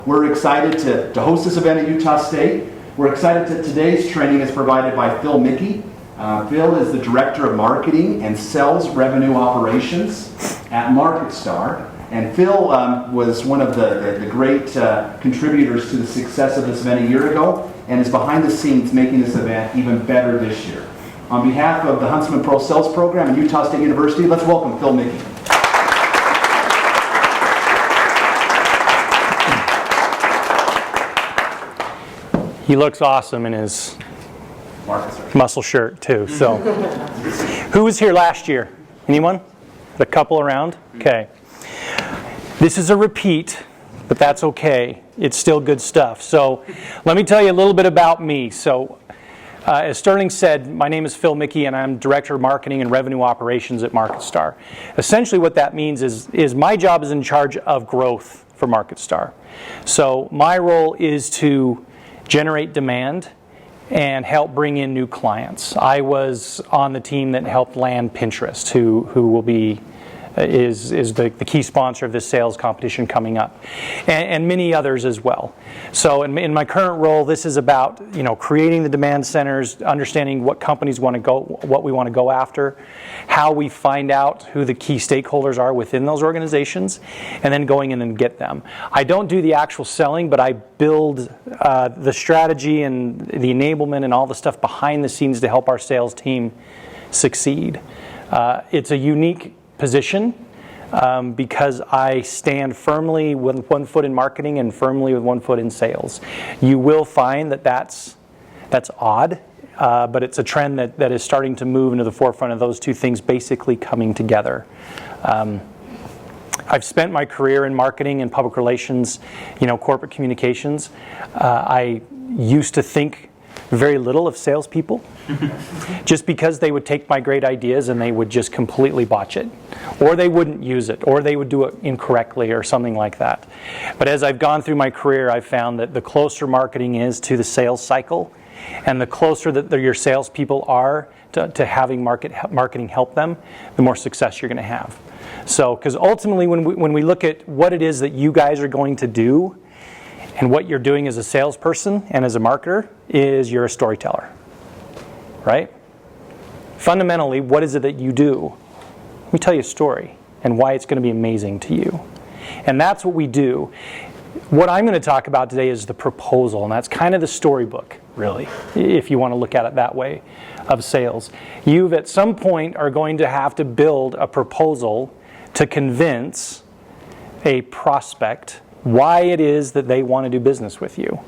We're excited to host this event at Utah State. We're excited that today's training is provided by Phil Mickey. Phil is the Director of Marketing and Sales Revenue Operations at MarketStar. And Phil was one of the great contributors to the success of this event a year ago and is behind the scenes making this event even better this year. On behalf of the Huntsman Pro Sales Program at Utah State University, let's welcome Phil Mickey. He looks awesome in his muscle shirt too. So, who was here last year? Anyone? A couple around? Okay. This is a repeat, but that's okay. It's still good stuff. So, let me tell you a little bit about me. So, as Sterling said, my name is Phil Mickey, and I'm Director of Marketing and Revenue Operations at MarketStar. Essentially, what that means is my job is in charge of growth for MarketStar. So, my role is to generate demand and help bring in new clients. I was on the team that helped land Pinterest, who will be is the key sponsor of this sales competition coming up, and many others as well. So in my current role, this is about creating the demand centers, understanding what companies want to go, what we want to go after, how we find out who the key stakeholders are within those organizations, and then going in and get them. I don't do the actual selling, but I build the strategy and the enablement and all the stuff behind the scenes to help our sales team succeed. It's a unique position because I stand firmly with one foot in marketing and firmly with one foot in sales. You will find that that's odd, but it's a trend that is starting to move into the forefront of those two things basically coming together. I've spent my career in marketing and public relations, corporate communications. I used to think very little of salespeople, just because they would take my great ideas and they would just completely botch it, or they wouldn't use it, or they would do it incorrectly or something like that. But as I've gone through my career, I've found that the closer marketing is to the sales cycle, and the closer that your salespeople are to having marketing help them, the more success you're going to have. So, because ultimately when we look at what it is that you guys are going to do, and what you're doing as a salesperson and as a marketer is you're a storyteller, right? Fundamentally, what is it that you do? Let me tell you a story and why it's going to be amazing to you. And that's what we do. What I'm going to talk about today is the proposal, and that's kind of the storybook, really, if you want to look at it that way, of sales. You at some point are going to have to build a proposal to convince a prospect why it is that they want to do business with you.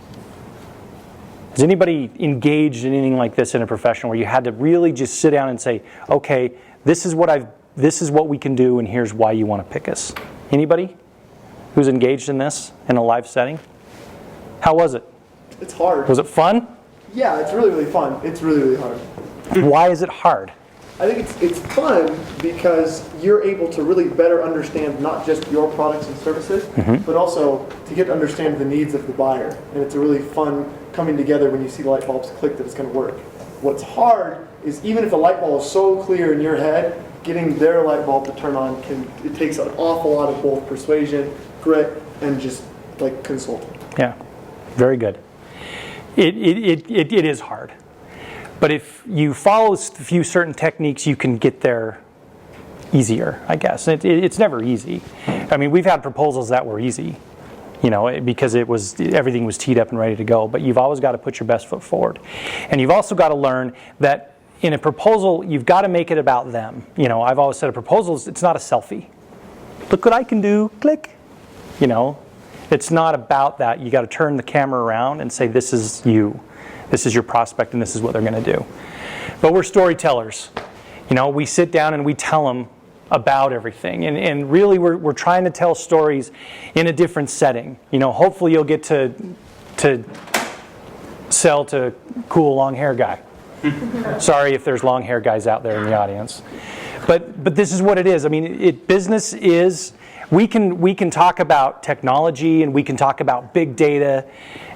Has anybody engaged in anything like this in a profession where you had to really just sit down and say, okay, this is what we can do, and here's why you want to pick us? Anybody who's engaged in this in a live setting? How was it? It's hard. Was it fun? Yeah, it's really, really fun. It's really, really hard. Why is it hard? I think it's fun because you're able to really better understand not just your products and services, but also to get to understand the needs of the buyer. And it's a really fun coming together when you see the light bulbs click that it's going to work. What's hard is even if the light bulb is so clear in your head, getting their light bulb to turn on it takes an awful lot of both persuasion, grit, and just like consulting. Yeah, very good. It is hard. But if you follow a few certain techniques, you can get there easier, I guess. It's never easy. I mean, we've had proposals that were easy, because everything was teed up and ready to go. But you've always got to put your best foot forward. And you've also got to learn that in a proposal, you've got to make it about them. I've always said a proposal, it's not a selfie. Look what I can do, click. It's not about that. You got to turn the camera around and say, this is you. This is your prospect, and this is what they're going to do. But we're storytellers. We sit down and we tell them about everything. And really, we're trying to tell stories in a different setting. Hopefully you'll get to sell to cool long hair guy. Sorry if there's long hair guys out there in the audience. But this is what it is. I mean, business is, we can talk about technology, and we can talk about big data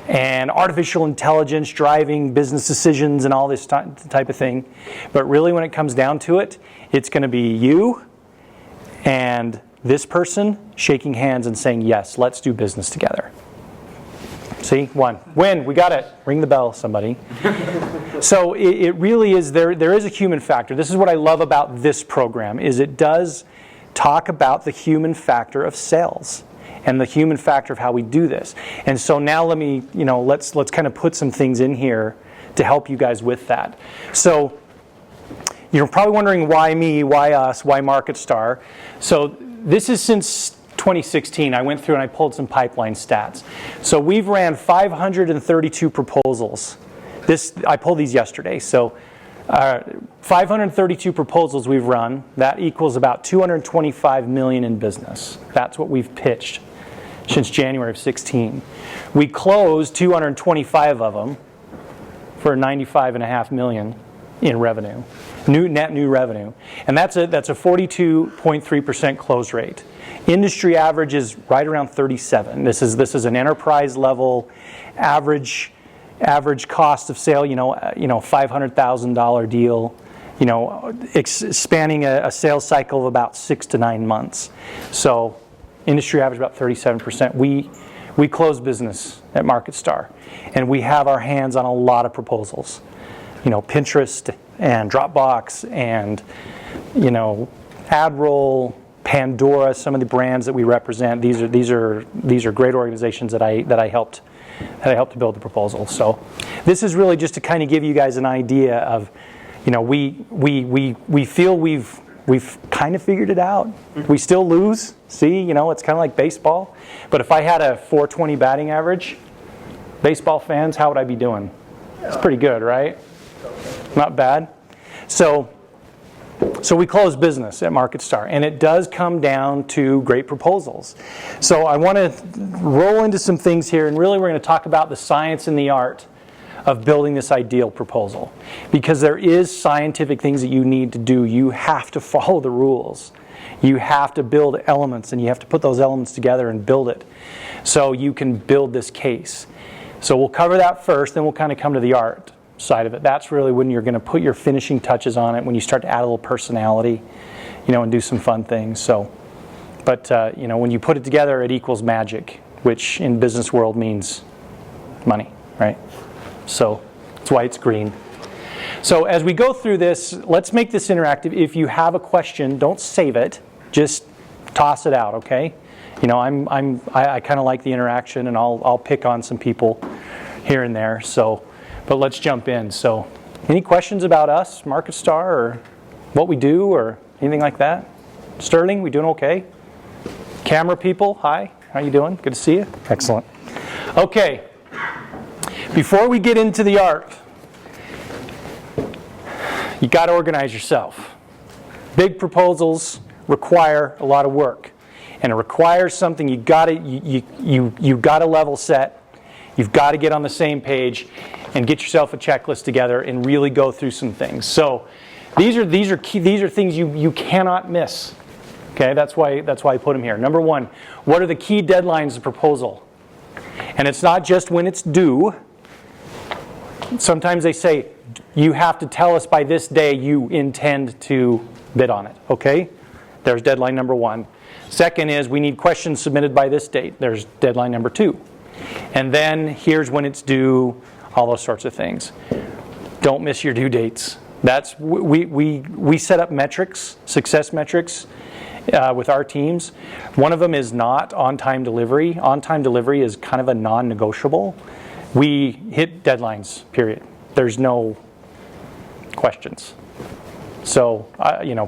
and artificial intelligence driving business decisions and all this type of thing. But really, when it comes down to it, it's going to be you and this person shaking hands and saying, yes, let's do business together. See, one. Win, we got it. Ring the bell, somebody. So it really is, there is a human factor. This is what I love about this program, is it does talk about the human factor of sales and the human factor of how we do this. And so now let me, let's kind of put some things in here to help you guys with that. So you're probably wondering why me, why us, why MarketStar. So this is since 2016. I went through and I pulled some pipeline stats. So we've ran 532 proposals. I pulled these yesterday. So 532 proposals we've run. That equals about $225 million in business. That's what we've pitched since January of 16. We closed 225 of them for $95.5 million in revenue, net new revenue, and that's a 42.3% close rate. Industry average is right around 37. This is an enterprise level average cost of sale. $500,000 deal. Spanning a sales cycle of about 6 to 9 months. So industry average about 37%. We close business at MarketStar, and we have our hands on a lot of proposals. Pinterest and Dropbox and AdRoll, Pandora, some of the brands that we represent. These are great organizations that I helped to build the proposal. So this is really just to kind of give you guys an idea of, we feel we've kind of figured it out. We still lose. See, it's kind of like baseball. But if I had a 420 batting average, baseball fans, how would I be doing? It's pretty good, right? Not bad. So we close business at MarketStar, and it does come down to great proposals. So I want to roll into some things here, and really we're going to talk about the science and the art of building this ideal proposal. Because there is scientific things that you need to do. You have to follow the rules. You have to build elements, and you have to put those elements together and build it so you can build this case. So we'll cover that first, then we'll kind of come to the art side of it. That's really when you're going to put your finishing touches on it, when you start to add a little personality, and do some fun things. So, but when you put it together, it equals magic, which in business world means money, right? So that's why it's green. So as we go through this, let's make this interactive. If you have a question, don't save it. Just toss it out, okay? I kind of like the interaction, and I'll pick on some people here and there. So. But let's jump in. So, any questions about us, MarketStar, or what we do, or anything like that? Sterling, we doing okay? Camera people, hi. How you doing? Good to see you. Excellent. Okay. Before we get into the art, you got to organize yourself. Big proposals require a lot of work, and it requires something you got to level set. You've got to get on the same page and get yourself a checklist together and really go through some things. So these are key. These are things you cannot miss. Okay, that's why I put them here. Number one, what are the key deadlines of the proposal? And it's not just when it's due. Sometimes they say you have to tell us by this day you intend to bid on it. Okay, there's deadline number one. Second is we need questions submitted by this date. There's deadline number two. And then here's when it's due, all those sorts of things. Don't miss your due dates. That's we set up metrics, success metrics with our teams. One of them is not on-time delivery. On-time delivery is kind of a non-negotiable. We hit deadlines, period. There's no questions. So,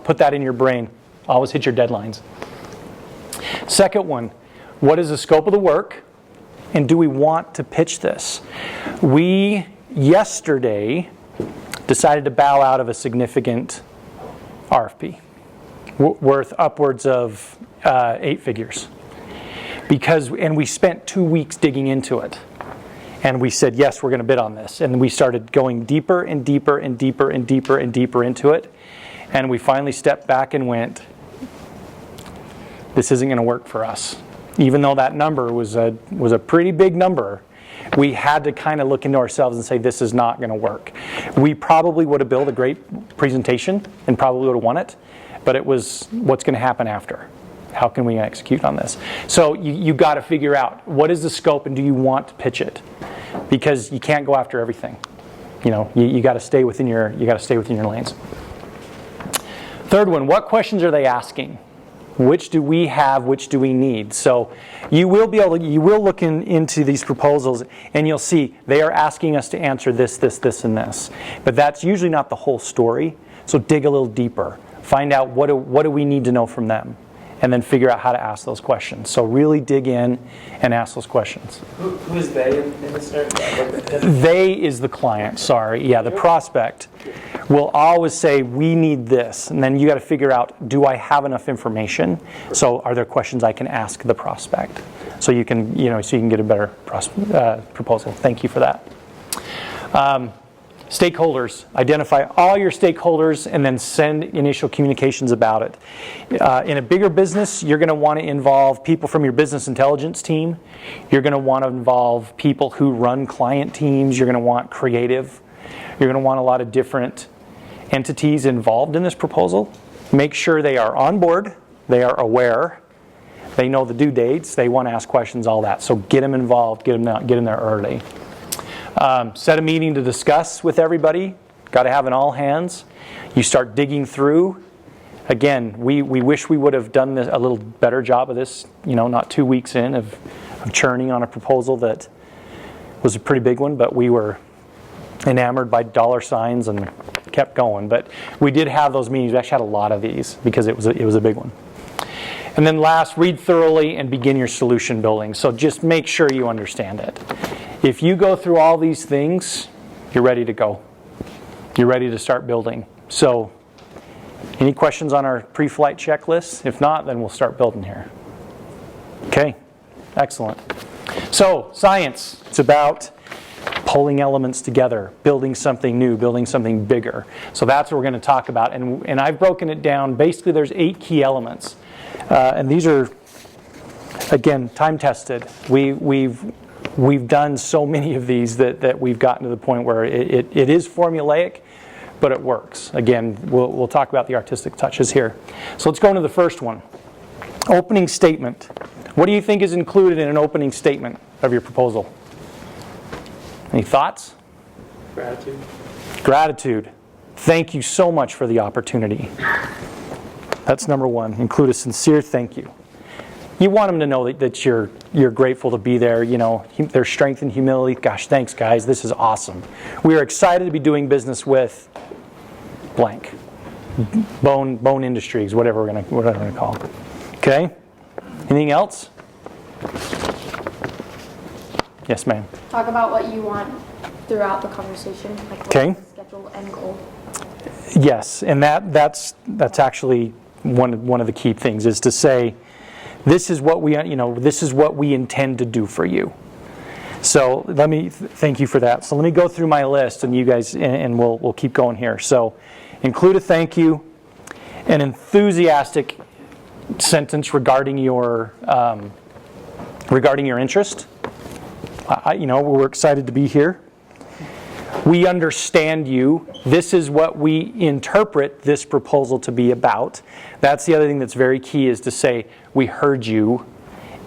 put that in your brain. Always hit your deadlines. Second one, what is the scope of the work? And do we want to pitch this? We, yesterday, decided to bow out of a significant RFP worth upwards of 8 figures. And we spent 2 weeks digging into it. And we said, yes, we're going to bid on this. And we started going deeper and deeper and deeper and deeper and deeper into it. And we finally stepped back and went, this isn't going to work for us. Even though that number was a pretty big number, we had to kind of look into ourselves and say, this is not going to work. We probably would have built a great presentation and probably would have won it, but it was what's going to happen after. How can we execute on this? So you got to figure out what is the scope and do you want to pitch it? Because you can't go after everything. You got to stay within your lanes. Third one, what questions are they asking? Which do we have? Which do we need? So you will look into these proposals and you'll see they are asking us to answer this, this, this, and this. But that's usually not the whole story. So dig a little deeper. Find out what do we need to know from them, and then figure out how to ask those questions. So really dig in and ask those questions. Who is they in this scenario? They is the client, sorry. Yeah, the prospect will always say, we need this. And then you got to figure out, do I have enough information? So are there questions I can ask the prospect? So you can, get a better proposal. Thank you for that. Stakeholders. Identify all your stakeholders and then send initial communications about it. In a bigger business, you're going to want to involve people from your business intelligence team. You're going to want to involve people who run client teams. You're going to want creative. You're going to want a lot of different entities involved in this proposal. Make sure they are on board. They are aware. They know the due dates. They want to ask questions, all that. So get them involved. Get them there early. Set a meeting to discuss with everybody. Got to have an all hands. You start digging through. Again, we wish we would have done a little better job of this, not 2 weeks in of churning on a proposal that was a pretty big one, but we were enamored by dollar signs and kept going. But we did have those meetings. We actually had a lot of these because it was a big one. And then last, read thoroughly and begin your solution building. So just make sure you understand it. If you go through all these things, you're ready to go. You're ready to start building. So, any questions on our pre-flight checklist? If not, then we'll start building here. Okay, excellent. So, science. It's about pulling elements together, building something new, building something bigger. So that's what we're going to talk about. And I've broken it down. Basically, there's 8 key elements. And these are, again, time-tested. We've done so many of these that we've gotten to the point where it is formulaic, but it works. Again, we'll talk about the artistic touches here. So let's go into the first one. Opening statement. What do you think is included in an opening statement of your proposal? Any thoughts? Gratitude. Gratitude. Thank you so much for the opportunity. That's number one. Include a sincere thank you. You want them to know that you're grateful to be there. Their strength and humility. Gosh, thanks, guys. This is awesome. We are excited to be doing business with blank. Bone Industries, whatever we're gonna call it. Okay. Anything else? Yes, ma'am. Talk about what you want throughout the conversation, like what's the schedule and goal. Yes, and that's actually one of the key things is to say, this is what we intend to do for you. So let me thank you for that. So let me go through my list, and you guys, and we'll keep going here. So include a thank you, an enthusiastic sentence regarding your interest. We're excited to be here. We understand you. This is what we interpret this proposal to be about. That's the other thing that's very key, is to say, we heard you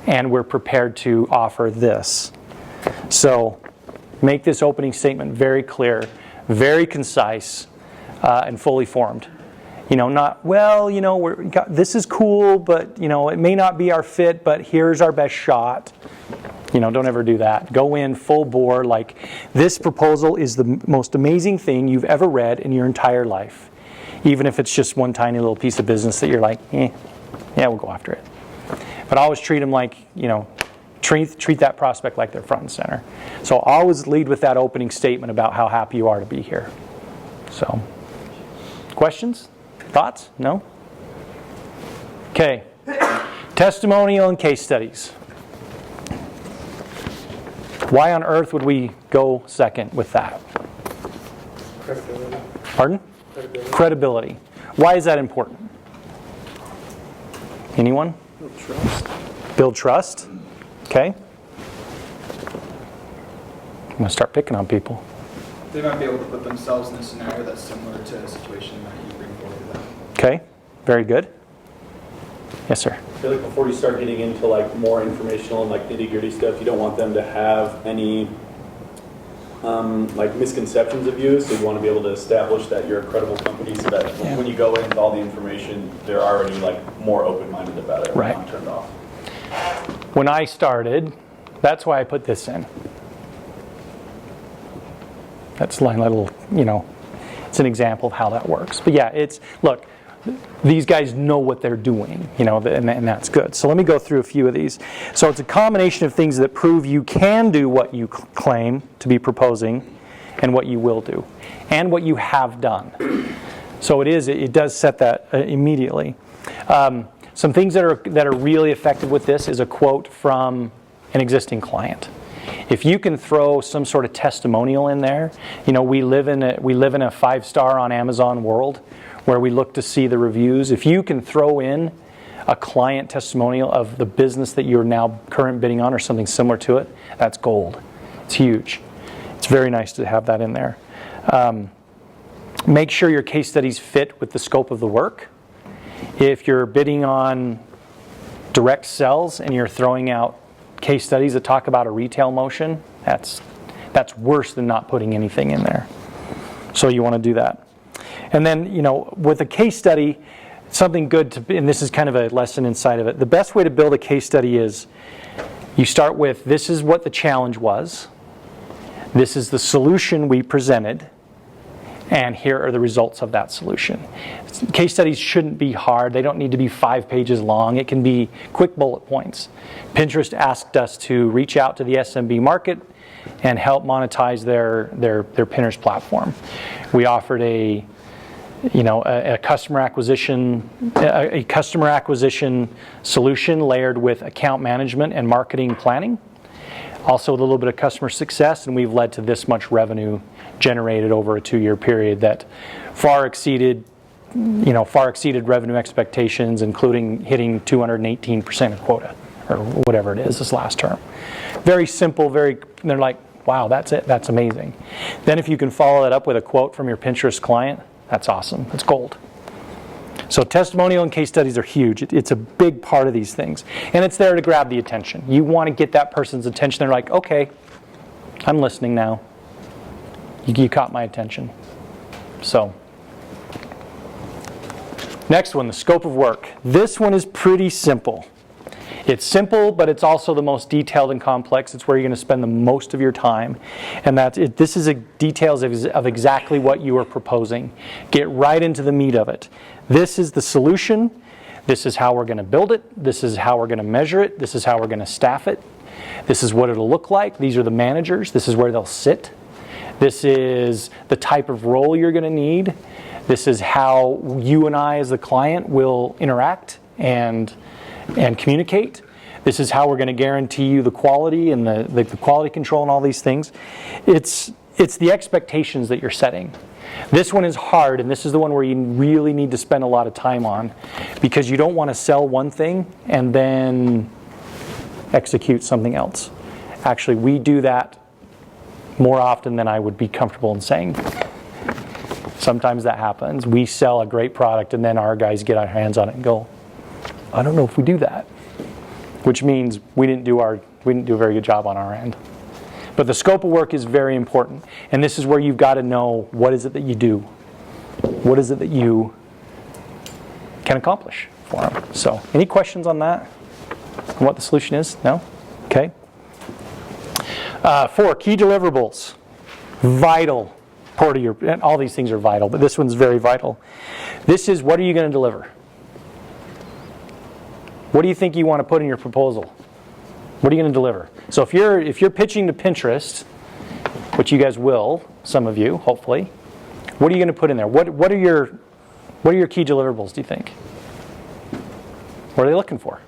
and we're prepared to offer this. So make this opening statement very clear, very concise, and fully formed. This is cool, but it may not be our fit, but here's our best shot. Don't ever do that. Go in full bore, like this proposal is the most amazing thing you've ever read in your entire life. Even if it's just one tiny little piece of business that you're like, yeah, we'll go after it. But always treat them like, treat that prospect like they're front and center. So always lead with that opening statement about how happy you are to be here. So, questions? Thoughts? No? Okay. Testimonial and case studies. Why on earth would we go second with that? Credibility. Pardon? Credibility. Why is that important? Anyone? Build trust. Build trust. Okay. I'm going to start picking on people. They might be able to put themselves in a scenario that's similar to a situation that you bring forward to them. Okay. Very good. Yes, sir. I feel like before you start getting into like more informational and like nitty-gritty stuff, you don't want them to have any like misconceptions of you. So you want to be able to establish that you're a credible company, so that when you go in with all the information, they're already like more open-minded about it. Right. Not turned off. When I started, that's why I put this in. That's my little, it's an example of how that works. But yeah, look, these guys know what they're doing, and that's good. So let me go through a few of these. So it's a combination of things that prove you can do what you claim to be proposing and what you will do and what you have done. So it does set that immediately. Some things that are really effective with this is a quote from an existing client. If you can throw some sort of testimonial in there, we live in a 5-star on Amazon world where we look to see the reviews. If you can throw in a client testimonial of the business that you're now current bidding on or something similar to it, that's gold. It's huge. It's very nice to have that in there. Make sure your case studies fit with the scope of the work. If you're bidding on direct sells and you're throwing out case studies that talk about a retail motion, that's worse than not putting anything in there. So you want to do that. And then, with a case study, something good to, and this is kind of a lesson inside of it, the best way to build a case study is you start with, this is what the challenge was, this is the solution we presented, and here are the results of that solution. Case studies shouldn't be hard. They don't need to be 5 pages long. It can be quick bullet points. Pinterest asked us to reach out to the SMB market and help monetize their Pinterest platform. We offered a customer acquisition solution layered with account management and marketing planning. Also with a little bit of customer success, and we've led to this much revenue generated over a 2-year period that far exceeded revenue expectations, including hitting 218% of quota, or whatever it is this last term. Very simple, they're like, wow, that's it, that's amazing. Then if you can follow that up with a quote from your Pinterest client, that's awesome, it's gold. So testimonial and case studies are huge. It's a big part of these things. And it's there to grab the attention. You want to get that person's attention. They're like, okay, I'm listening now. You caught my attention. So, next one, the scope of work. This one is pretty simple. It's simple, but it's also the most detailed and complex. It's where you're going to spend the most of your time. And this is details of exactly what you are proposing. Get right into the meat of it. This is the solution. This is how we're going to build it. This is how we're going to measure it. This is how we're going to staff it. This is what it'll look like. These are the managers. This is where they'll sit. This is the type of role you're going to need. This is how you and I as the client will interact and communicate. This is how we're going to guarantee you the quality and the quality control and all these things. It's the expectations that you're setting. This one is hard, and this is the one where you really need to spend a lot of time on, because you don't want to sell one thing and then execute something else. Actually, we do that more often than I would be comfortable in saying. Sometimes that happens. We sell a great product and then our guys get our hands on it and go, I don't know if we do that. Which means we didn't do a very good job on our end. But the scope of work is very important. And this is where you've got to know, what is it that you do? What is it that you can accomplish for them? So, any questions on that? On what the solution is? No? Okay. 4, key deliverables. Vital part of and all these things are vital, but this one's very vital. This is, what are you going to deliver? What do you think you want to put in your proposal? What are you going to deliver? So if you're pitching to Pinterest, which you guys will, some of you, hopefully, what are you going to put in there? What are your key deliverables, do you think? What are they looking for?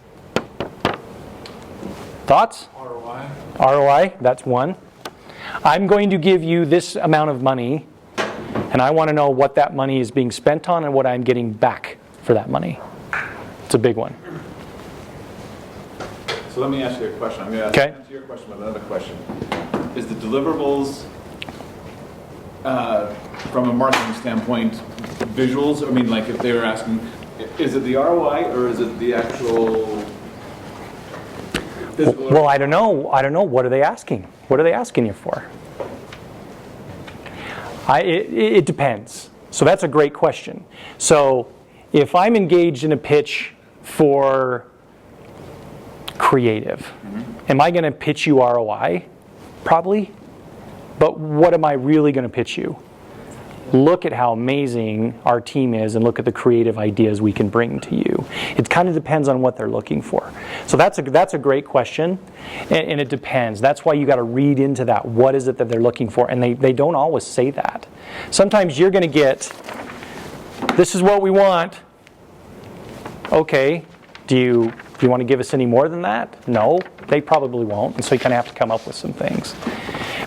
Thoughts? ROI. ROI, that's one. I'm going to give you this amount of money, and I want to know what that money is being spent on and what I'm getting back for that money. It's a big one. So let me ask you a question. I'm going to answer your question with another question. Is the deliverables, from a marketing standpoint, visuals? I mean, like if they were asking, Is it the ROI or is it the actual physical? Well, I don't know. What are they asking? What are they asking you for? It depends. So that's a great question. So if I'm engaged in a pitch for creative, am I going to pitch you ROI? Probably. But what am I really going to pitch you? Look at how amazing our team is and look at the creative ideas we can bring to you. It kind of depends on what they're looking for. So that's a great question, and it depends. That's why you got to read into that. What is it that they're looking for? And they don't always say that. Sometimes you're going to get, this is what we want. Okay, do you want to give us any more than that? No, they probably won't. And so you kind of have to come up with some things.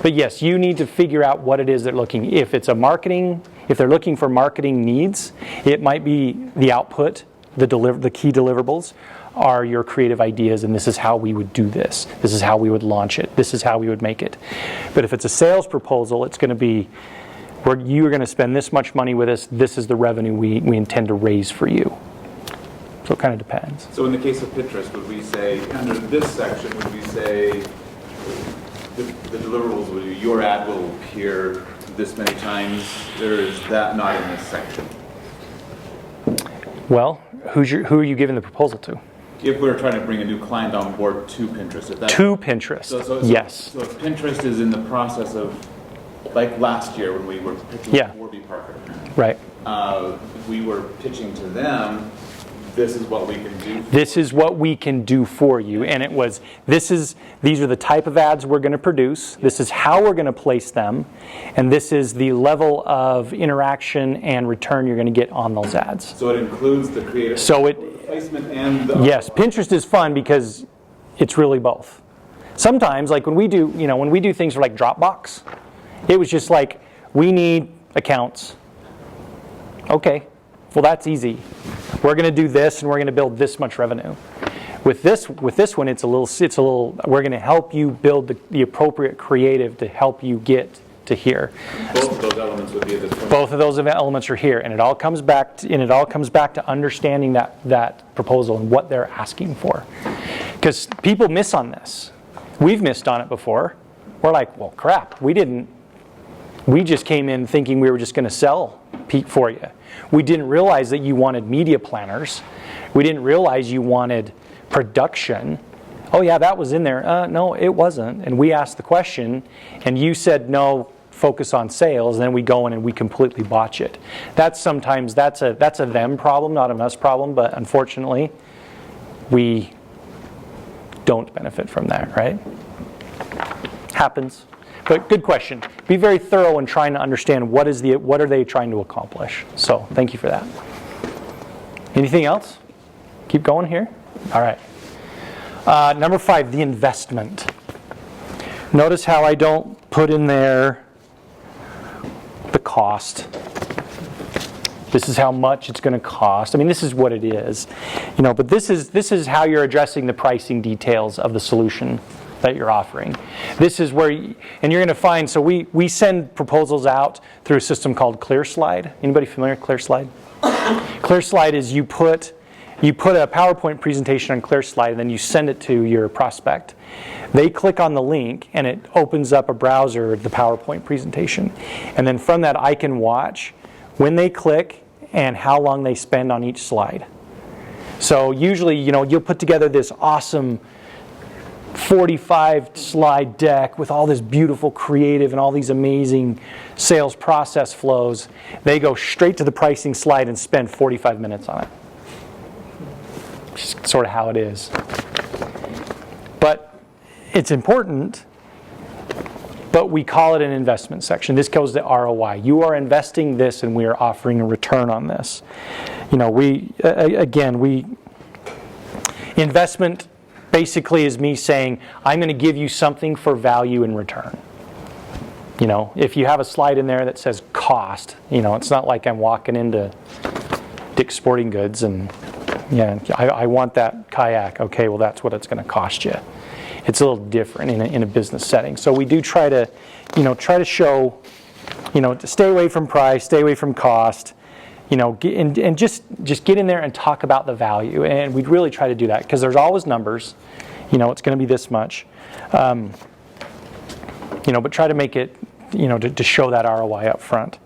But yes, you need to figure out what it is they're looking. If it's if they're looking for marketing needs, it might be the output, the key deliverables are your creative ideas, and this is how we would do this. This is how we would launch it. This is how we would make it. But if it's a sales proposal, it's going to be, you're going to spend this much money with us. This is the revenue we intend to raise for you. So it kind of depends. So in the case of Pinterest, would we say, under this section, would we say the deliverables would be your ad will appear this many times, or is that not in this section? Well, who are you giving the proposal to? If we're trying to bring a new client on board to Pinterest, if that's, To Pinterest, yes. So if Pinterest is in the process of, like last year when we were pitching Yeah. to Warby Parker, Right. we were pitching to them, this is what we can do. This is what we can do for you. And it was, these are the type of ads we're going to produce. This is how we're going to place them. And this is the level of interaction and return you're going to get on those ads. So it includes the creative placement and the... Yes, Pinterest is fun because it's really both. Sometimes, like when we do things for like Dropbox, it was just like, we need accounts. Okay, well that's easy. We're going to do this and we're going to build this much revenue. With this one, it's a little. We're going to help you build the appropriate creative to help you get to here. Both of those elements would be at this point. Both of those elements are here, and it all comes back to understanding that proposal and what they're asking for. Because people miss on this. We've missed on it before. We're like, well, crap, we didn't. We just came in thinking we were just going to sell Pete for you. We didn't realize that you wanted media planners. We didn't realize you wanted production. Oh yeah, that was in there. No, it wasn't. And we asked the question, and you said no, focus on sales. And then we go in and we completely botch it. That's a them problem, not an us problem. But unfortunately, we don't benefit from that, right? Happens. But good question. Be very thorough in trying to understand what are they trying to accomplish. So thank you for that. Anything else? Keep going here. All right. Number 5, the investment. Notice how I don't put in there the cost. This is how much it's going to cost. I mean, this is what it is, But this is how you're addressing the pricing details of the solution that you're offering. This is where, and you're going to find. So we send proposals out through a system called ClearSlide. Anybody familiar with ClearSlide? ClearSlide is you put a PowerPoint presentation on ClearSlide and then you send it to your prospect. They click on the link and it opens up a browser the PowerPoint presentation. And then from that I can watch when they click and how long they spend on each slide. So usually, you'll put together this awesome 45 slide deck with all this beautiful creative and all these amazing sales process flows. They go straight to the pricing slide and spend 45 minutes on it. Just sort of how it is. But it's important, but we call it an investment section. This goes to ROI. You are investing this and we are offering a return on this. Investment basically is me saying, I'm going to give you something for value in return. If you have a slide in there that says cost, it's not like I'm walking into Dick's Sporting Goods and, I want that kayak. Okay, well, that's what it's going to cost you. It's a little different in a business setting. So we do try to show, to stay away from price, stay away from cost, and just get in there and talk about the value. And we'd really try to do that because there's always numbers. It's going to be this much. But try to make it, to show that ROI up front.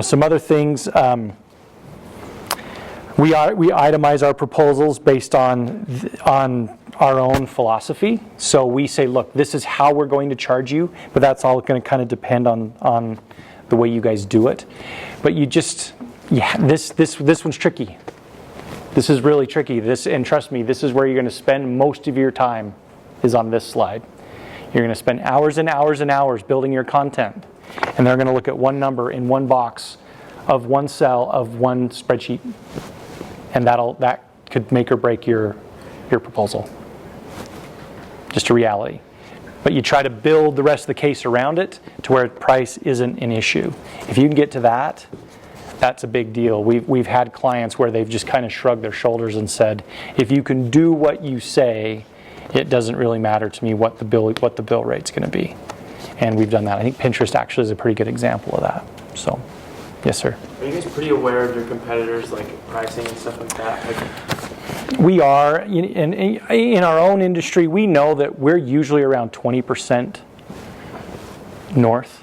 Some other things. We itemize our proposals based on our own philosophy. So we say, look, this is how we're going to charge you, but that's all going to kind of depend on the way you guys do it. But this one's tricky. This is really tricky. And trust me, this is where you're going to spend most of your time, is on this slide. You're going to spend hours and hours and hours building your content, and they're going to look at one number in one box of one cell of one spreadsheet, and that could make or break your proposal. Just a reality. But you try to build the rest of the case around it to where price isn't an issue. If you can get to that, that's a big deal. We've had clients where they've just kind of shrugged their shoulders and said, if you can do what you say, it doesn't really matter to me what the bill rate's going to be. And we've done that. I think Pinterest actually is a pretty good example of that. So, yes, sir. Are you guys pretty aware of your competitors, like pricing and stuff like that? We are. In our own industry, we know that we're usually around 20% north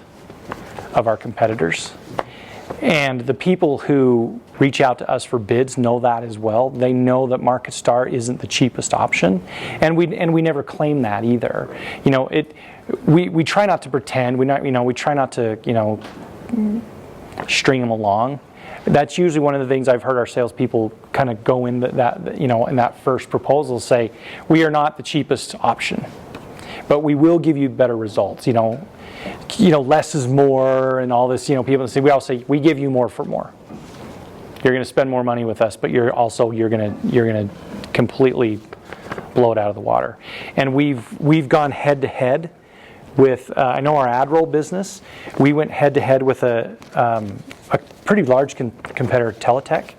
of our competitors. And the people who reach out to us for bids know that as well. They know that MarketStar isn't the cheapest option, and we never claim that either. We try not to pretend. We try not to string them along. That's usually one of the things I've heard our salespeople kind of go in that in that first proposal, say, we are not the cheapest option, but we will give you better results. Less is more, and all this. People say, we all say, we give you more for more. You're going to spend more money with us, but you're going to completely blow it out of the water. And we've gone head to head with. I know our ad roll business. We went head to head with a pretty large competitor, Teletech.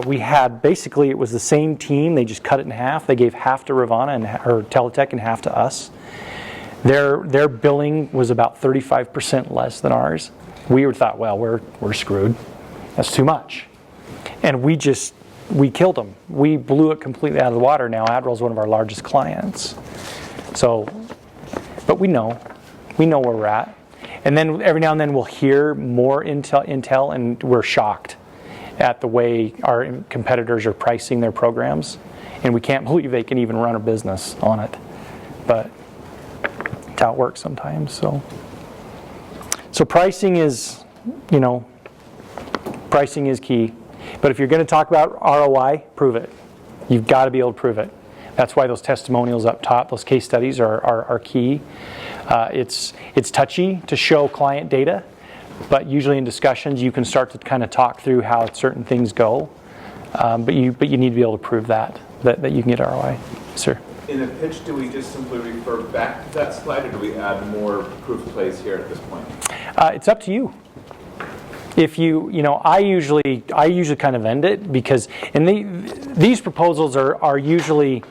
We had basically, it was the same team. They just cut it in half. They gave half to Ravana or Teletech and half to us. Their billing was about 35% less than ours. We thought, well, we're screwed. That's too much. And we killed them. We blew it completely out of the water. Now AdRoll is one of our largest clients. So, but we know where we're at. And then every now and then we'll hear more intel, and we're shocked at the way our competitors are pricing their programs. And we can't believe they can even run a business on it. But it's how it works sometimes. So pricing is, pricing is key. But if you're going to talk about ROI, prove it. You've got to be able to prove it. That's why those testimonials up top, those case studies are key. It's touchy to show client data, but usually in discussions you can start to kind of talk through how certain things go. But you need to be able to prove that you can get ROI. Sir. In a pitch, do we just simply refer back to that slide, or do we add more proof plays here at this point? It's up to you. If I usually kind of end it because, these proposals are usually,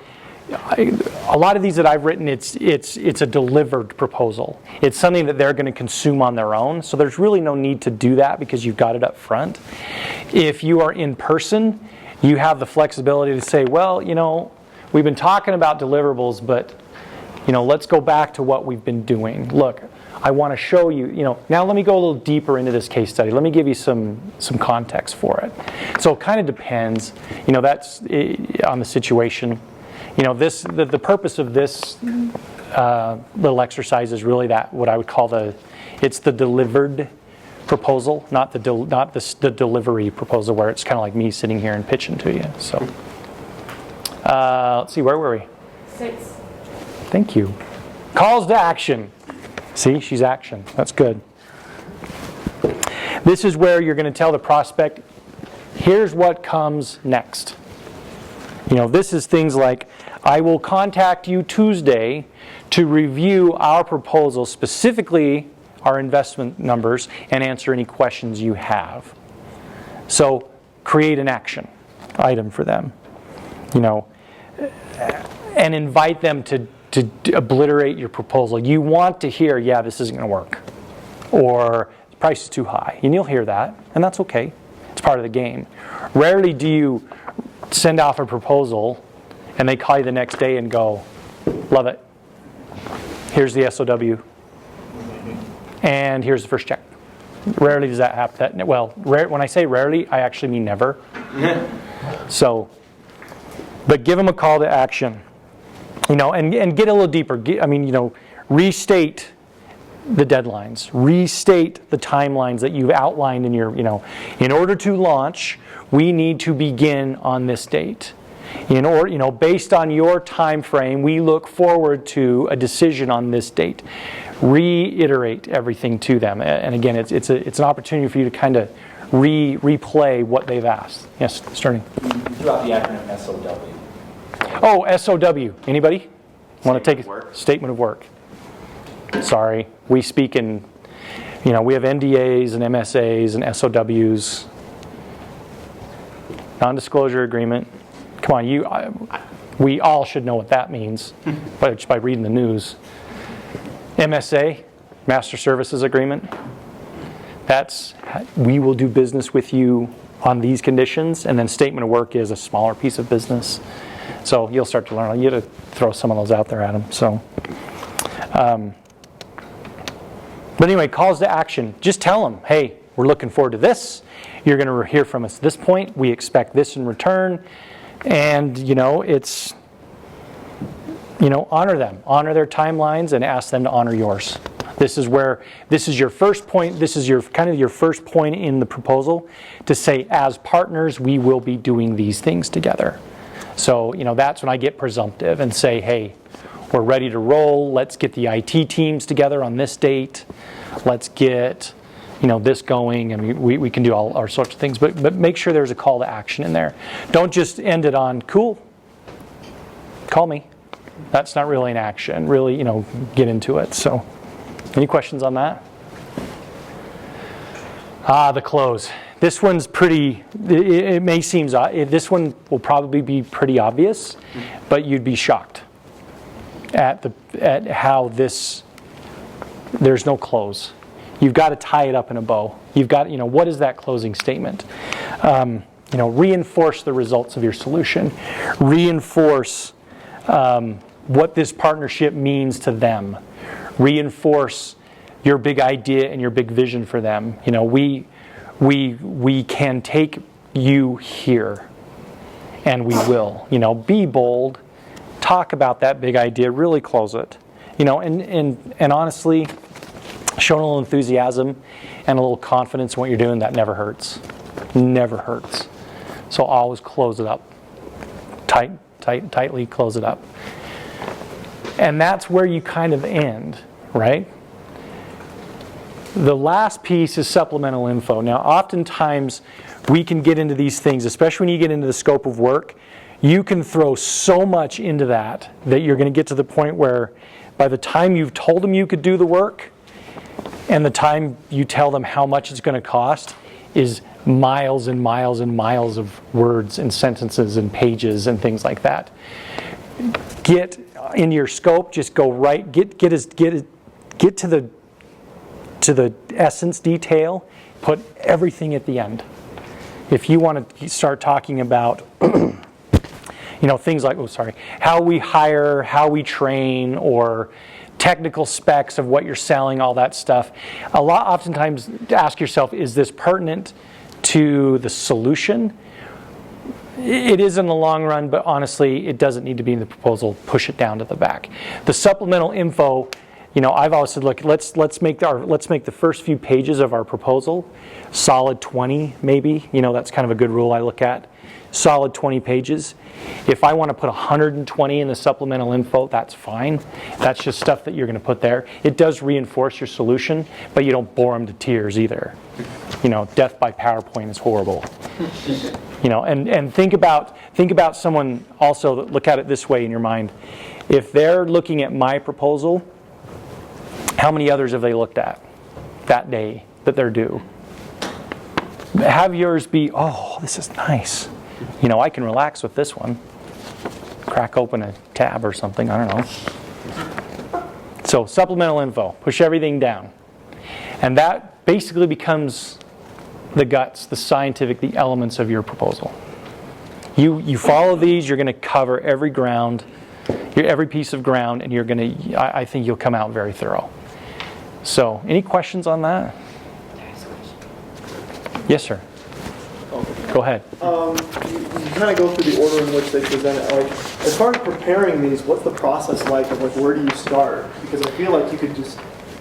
a lot of these that I've written, it's a delivered proposal. It's something that they're going to consume on their own. So there's really no need to do that because you've got it up front. If you are in person, you have the flexibility to say, well, we've been talking about deliverables, but let's go back to what we've been doing. Look, I want to show you, now let me go a little deeper into this case study. Let me give you some context for it. So it kind of depends, that's on the situation. The purpose of this little exercise is really what I would call it's the delivered proposal, not the delivery proposal where it's kind of like me sitting here and pitching to you. So let's see, where were we? 6. Thank you. Calls to action. See, she's action. That's good. This is where you're going to tell the prospect, here's what comes next. This is things like, I will contact you Tuesday to review our proposal, specifically our investment numbers, and answer any questions you have. So create an action item for them, and invite them to obliterate your proposal. You want to hear, yeah, this isn't going to work, or the price is too high, and you'll hear that, and that's okay. It's part of the game. Rarely do you send off a proposal and they call you the next day and go, love it. Here's the SOW. And here's the first check. Rarely does that happen. When I say rarely, I actually mean never. So, but give them a call to action, and get a little deeper. Restate the deadlines, restate the timelines that you've outlined in your, in order to launch, we need to begin on this date. Based on your time frame, we look forward to a decision on this date. Reiterate everything to them, and again, it's an opportunity for you to kind of replay what they've asked. Yes, Sterling. Throughout the acronym SOW. Oh, SOW. Anybody want to take a statement of work? Sorry, we speak in, we have NDAs and MSAs and SOWs. Non-disclosure agreement. Come on, we all should know what that means, just by reading the news. MSA, Master Services Agreement. That's, we will do business with you on these conditions, and then statement of work is a smaller piece of business. So you'll start to learn. You have to throw some of those out there, Adam. So, but anyway, calls to action. Just tell them, hey, we're looking forward to this. You're going to hear from us at this point. We expect this in return. And, it's, honor them. Honor their timelines and ask them to honor yours. This is your first point. This is your first point in the proposal to say, as partners, we will be doing these things together. So, that's when I get presumptive and say, hey, we're ready to roll. Let's get the IT teams together on this date. Let's get, this going. I mean, we can do all sorts of things, but make sure there's a call to action in there. Don't just end it on, cool, call me. That's not really an action. Really, get into it. So, any questions on that? The close. This one's pretty, it may seem, this one will probably be pretty obvious, but you'd be shocked at how there's no close. You've got to tie it up in a bow. You've got, what is that closing statement? Reinforce the results of your solution. Reinforce what this partnership means to them. Reinforce your big idea and your big vision for them. We can take you here, and we will. Be bold. Talk about that big idea. Really close it. And honestly, showing a little enthusiasm and a little confidence in what you're doing, that never hurts. Never hurts. So always close it up. Tightly close it up. And that's where you kind of end, right? The last piece is supplemental info. Now, oftentimes we can get into these things, especially when you get into the scope of work. You can throw so much into that you're going to get to the point where by the time you've told them you could do the work and the time you tell them how much it's going to cost is miles and miles and miles of words and sentences and pages and things like that. Get in your scope, just go right, get to the essence detail, put everything at the end. If you want to start talking about things like how we hire, how we train, or technical specs of what you're selling, all that stuff, oftentimes ask yourself, is this pertinent to the solution? It is in the long run, but honestly, it doesn't need to be in the proposal. Push it down to the back. The supplemental info, I've always said, look, let's make the first few pages of our proposal solid 20, maybe. That's kind of a good rule I look at. Solid 20 pages. If I want to put 120 in the supplemental info, that's fine. That's just stuff that you're going to put there. It does reinforce your solution, but you don't bore them to tears either. Death by PowerPoint is horrible. And think about someone also that look at it this way in your mind. If they're looking at my proposal, how many others have they looked at that day that they're due? Have yours be, oh, this is nice. I can relax with this one. Crack open a tab or something, I don't know. So supplemental info, push everything down. And that basically becomes the guts, the scientific, the elements of your proposal. You follow these, you're going to cover every ground, every piece of ground, and you're going to, I think you'll come out very thorough. So, any questions on that? Yes, sir. Go ahead. You kind of go through the order in which they present it. Like, as far as preparing these, what's the process like of like where do you start? Because I feel like you could just,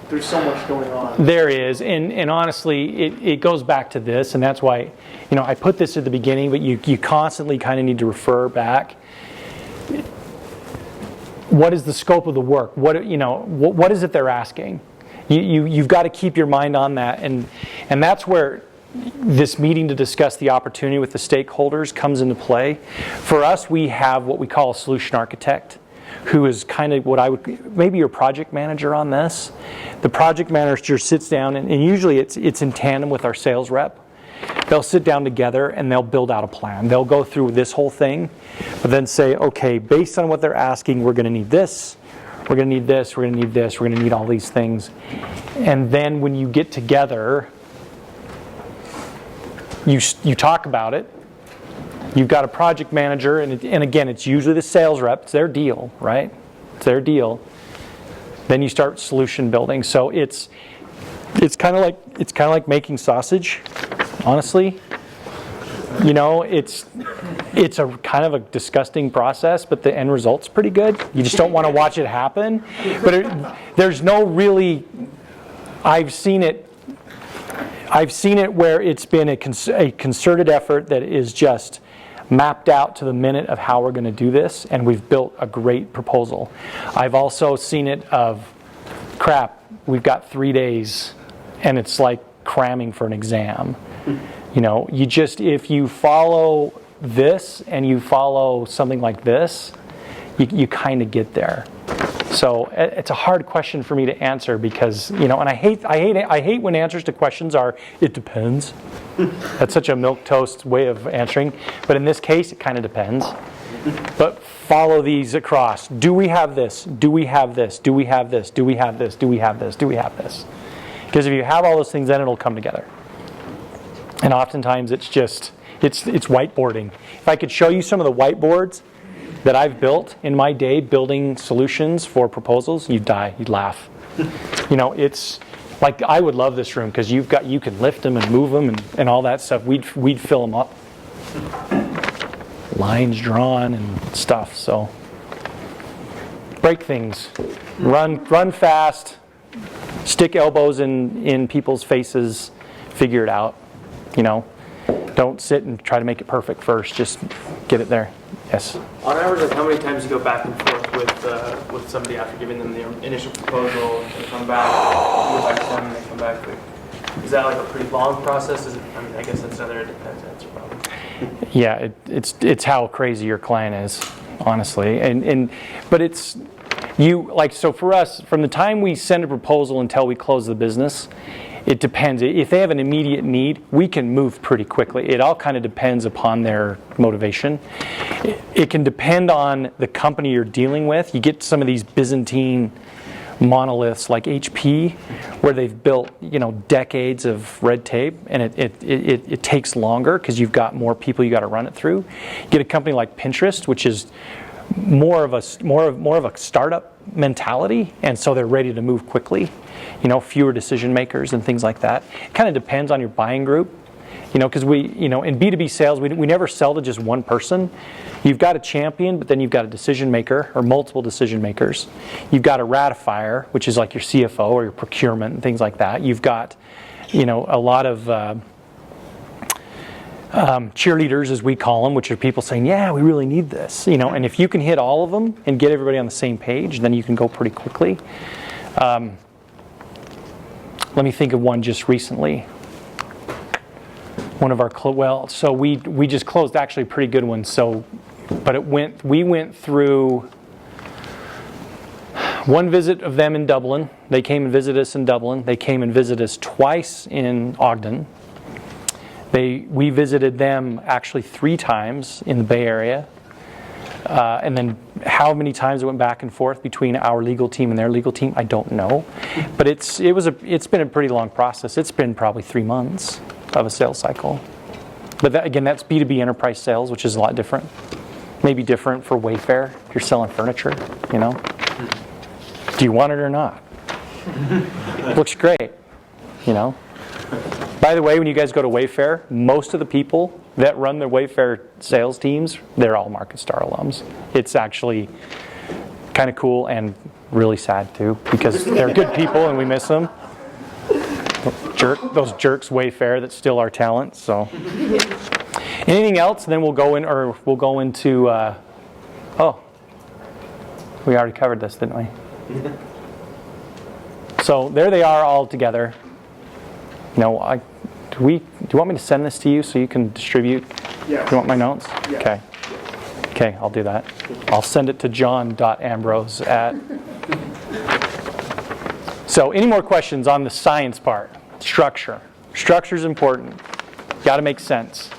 there's so much going on. There is, and honestly, it goes back to this, and that's why, I put this at the beginning, but you constantly kind of need to refer back. What is the scope of the work? What is it they're asking? You've got to keep your mind on that, and that's where this meeting to discuss the opportunity with the stakeholders comes into play. For us, we have what we call a solution architect, who is kind of what I would, maybe your project manager on this. The project manager sits down, and usually it's in tandem with our sales rep. They'll sit down together and they'll build out a plan. They'll go through this whole thing, but then say, okay, based on what they're asking, we're going to need this, we're going to need this, we're going to need this, we're going to need all these things. And then when you get together, you talk about it. You've got a project manager, and again, it's usually the sales rep. It's their deal, right? It's their deal. Then you start solution building. So it's kind of like making sausage, honestly. It's a kind of a disgusting process, but the end result's pretty good. You just don't want to watch it happen. But there's no really. I've seen it where it's been a concerted effort that is just mapped out to the minute of how we're going to do this, and we've built a great proposal. I've also seen it of, crap, we've got 3 days, and it's like cramming for an exam. If you follow this and you follow something like this, you kind of get there. So it's a hard question for me to answer because, and I hate when answers to questions are, it depends. That's such a milquetoast way of answering. But in this case, it kind of depends. But follow these across. Do we have this? Do we have this? Do we have this? Do we have this? Do we have this? Do we have this? Because if you have all those things, then it'll come together. And oftentimes it's whiteboarding. If I could show you some of the whiteboards that I've built in my day building solutions for proposals, you'd die, you'd laugh. It's like, I would love this room because you can lift them and move them and all that stuff. We'd fill them up. Lines drawn and stuff. So break things. Run fast. Stick elbows in people's faces. Figure it out. Don't sit and try to make it perfect first. Just get it there. Yes. On average, like how many times you go back and forth with somebody after giving them the initial proposal and they come back, you go back to them and they come back? Is that like a pretty long process? I guess that's another depends answer problem. Yeah, it's how crazy your client is, honestly, but it's so for us, from the time we send a proposal until we close the business, it depends. If they have an immediate need, we can move pretty quickly. It all kind of depends upon their motivation. It can depend on the company you're dealing with. You get some of these Byzantine monoliths like HP, where they've built decades of red tape, and it takes longer because you've got more people you got to run it through. You get a company like Pinterest, which is more of a startup mentality, and so they're ready to move quickly. Fewer decision makers and things like that. It kind of depends on your buying group. Because in B2B sales, we never sell to just one person. You've got a champion, but then you've got a decision maker or multiple decision makers. You've got a ratifier, which is like your CFO or your procurement and things like that. You've got, a lot of cheerleaders, as we call them, which are people saying, yeah, we really need this. And if you can hit all of them and get everybody on the same page, then you can go pretty quickly. Let me think of one just recently. One of our so we just closed actually a pretty good one. We went through one visit of them in Dublin. They came and visited us in Dublin. They came and visited us twice in Ogden. We visited them actually 3 times in the Bay Area. And then how many times it went back and forth between our legal team and their legal team, I don't know. But it's been a pretty long process. It's been probably 3 months. of a sales cycle. But that, again, that's B2B enterprise sales, which is a lot different. Maybe different for Wayfair if you're selling furniture, you know. Do you want it or not? Looks great, you know. By the way, when you guys go to Wayfair, most of the people that run the Wayfair sales teams, they're all MarketStar alums. It's actually kind of cool and really sad too, because they're good people and we miss them. Those jerks Wayfair that steal our talent. So, anything else? Then we'll go into. Oh, we already covered this, didn't we? So there they are all together. You know, do you want me to send this to you so you can distribute? Yes. Do you want my notes? Yes. Okay. Okay, I'll do that. I'll send it to john.ambrose at. So, any more questions on the science part? Structure. Structure is important. Got to make sense.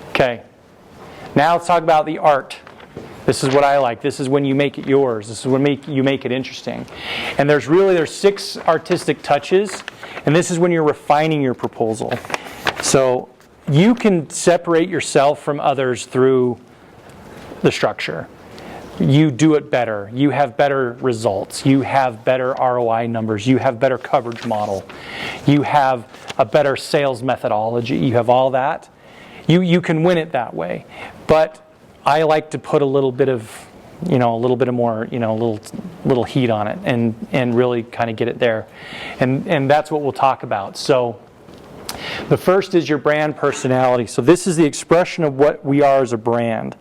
Okay. Now let's talk about the art. This is what I like. This is when you make it yours. This is when you make it interesting. And there's 6 artistic touches, and this is when you're refining your proposal. So you can separate yourself from others through the structure. You do it better. You have better results. You have better ROI numbers. You have better coverage model. You have a better sales methodology. You have all that. You can win it that way. But I like to put a little bit of more, a little heat on it and really kind of get it there. And that's what we'll talk about. So the first is your brand personality. So this is the expression of what we are as a brand.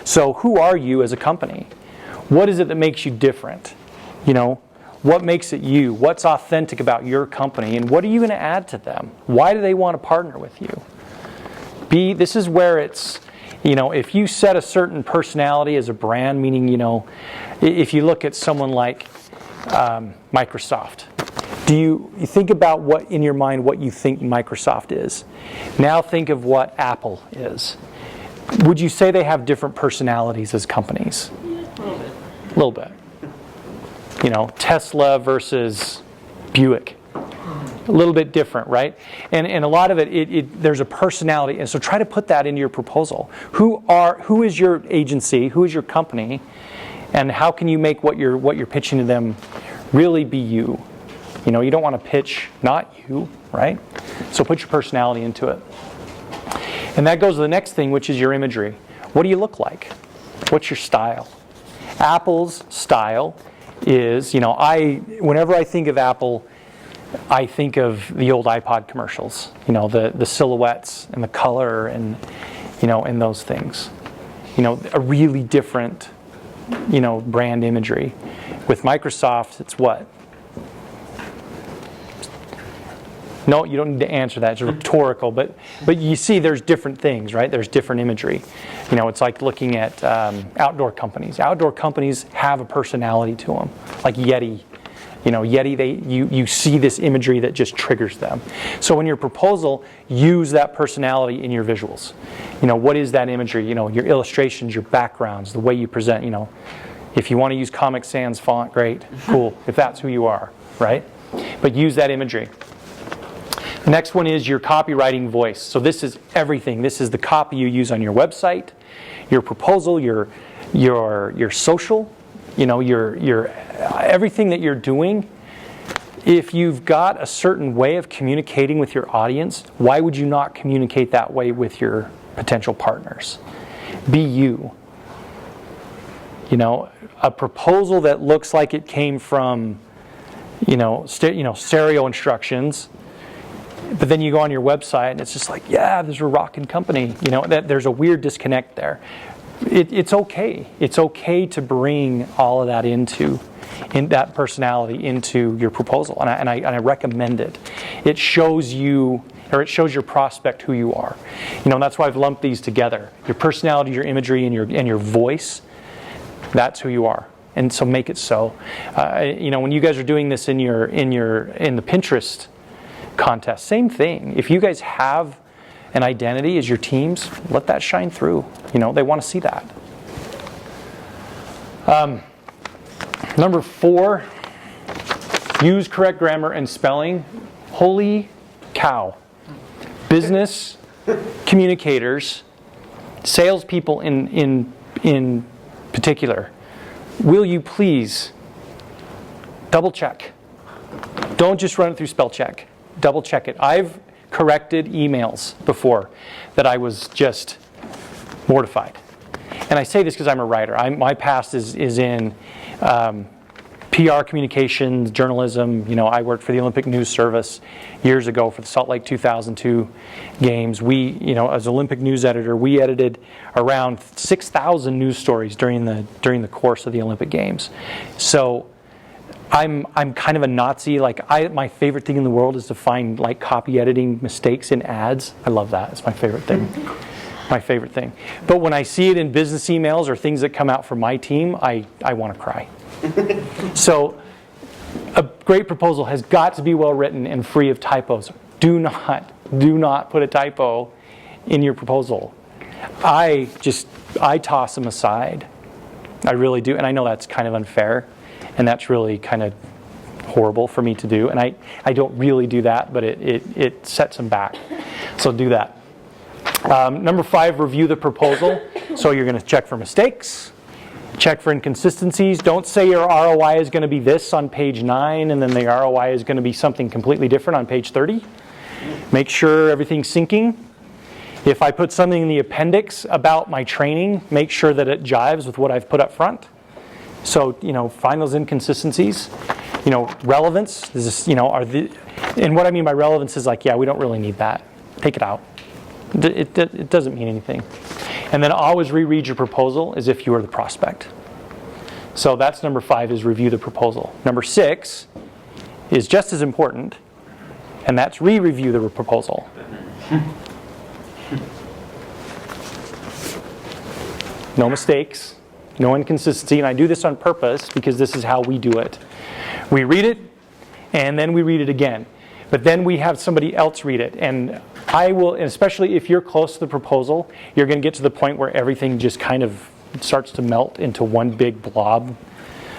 So who are you as a company? What is it that makes you different? What makes it you? What's authentic about your company? And what are you going to add to them? Why do they want to partner with you? This is where it's, if you set a certain personality as a brand, meaning, if you look at someone like Microsoft, do you think about what in your mind what you think Microsoft is? Now think of what Apple is. Would you say they have different personalities as companies? A little bit. Tesla versus Buick. A little bit different, right? And a lot of it, there's a personality, and so try to put that into your proposal. Who is your agency? Who is your company? And how can you make what you're pitching to them really be you? You don't want to pitch not you, right? So put your personality into it. And that goes to the next thing, which is your imagery. What do you look like? What's your style? Apple's style is, whenever I think of Apple, I think of the old iPod commercials, the silhouettes and the color and those things. A really different, brand imagery. With Microsoft, it's what? No, you don't need to answer that. It's rhetorical, but you see there's different things, right? There's different imagery. It's like looking at outdoor companies. Outdoor companies have a personality to them, like Yeti. Yeti, you see this imagery that just triggers them. So in your proposal, use that personality in your visuals. What is that imagery? Your illustrations, your backgrounds, the way you present. If you want to use Comic Sans font, great, cool. If that's who you are, right? But use that imagery. The next one is your copywriting voice. So this is everything. This is the copy you use on your website, your proposal, your social. Your everything that you're doing. If you've got a certain way of communicating with your audience, why would you not communicate that way with your potential partners? Be you. A proposal that looks like it came from, stereo instructions, but then you go on your website and it's just like, yeah, this is a rockin' company. That there's a weird disconnect there. It's okay. It's okay to bring all of that in that personality into your proposal, and I recommend it. It shows you, or it shows your prospect who you are. That's why I've lumped these together. Your personality, your imagery, and your voice. That's who you are, and so make it so. When you guys are doing this in the Pinterest contest, same thing. If you guys have an identity as your teams, let that shine through. They want to see that. Number 4, use correct grammar and spelling. Holy cow. business communicators, salespeople in particular, will you please double check? Don't just run it through spell check. Double check it. I've corrected emails before that I was just mortified. And I say this because I'm a writer. My past is in PR communications, journalism. I worked for the Olympic News Service years ago for the Salt Lake 2002 games. As Olympic news editor, we edited around 6,000 news stories during the course of the Olympic Games. So I'm kind of a Nazi. My favorite thing in the world is to find copy editing mistakes in ads. I love that. It's my favorite thing. My favorite thing. But when I see it in business emails or things that come out from my team, I want to cry. So a great proposal has got to be well written and free of typos. Do not put a typo in your proposal. I toss them aside. I really do. And I know that's kind of unfair. And that's really kind of horrible for me to do. And I don't really do that, but it sets them back. So do that. Number 5, review the proposal. So you're going to check for mistakes. Check for inconsistencies. Don't say your ROI is going to be this on page 9 and then the ROI is going to be something completely different on page 30. Make sure everything's syncing. If I put something in the appendix about my training, make sure that it jives with what I've put up front. So, find those inconsistencies. Relevance. And what I mean by relevance is we don't really need that. Take it out. It doesn't mean anything. And then always reread your proposal as if you were the prospect. So that's number 5, is review the proposal. Number 6 is just as important, and that's re-review the proposal. No mistakes, no inconsistency, and I do this on purpose because this is how we do it. We read it, and then we read it again. But then we have somebody else read it, and I will, especially if you're close to the proposal, you're going to get to the point where everything just kind of starts to melt into one big blob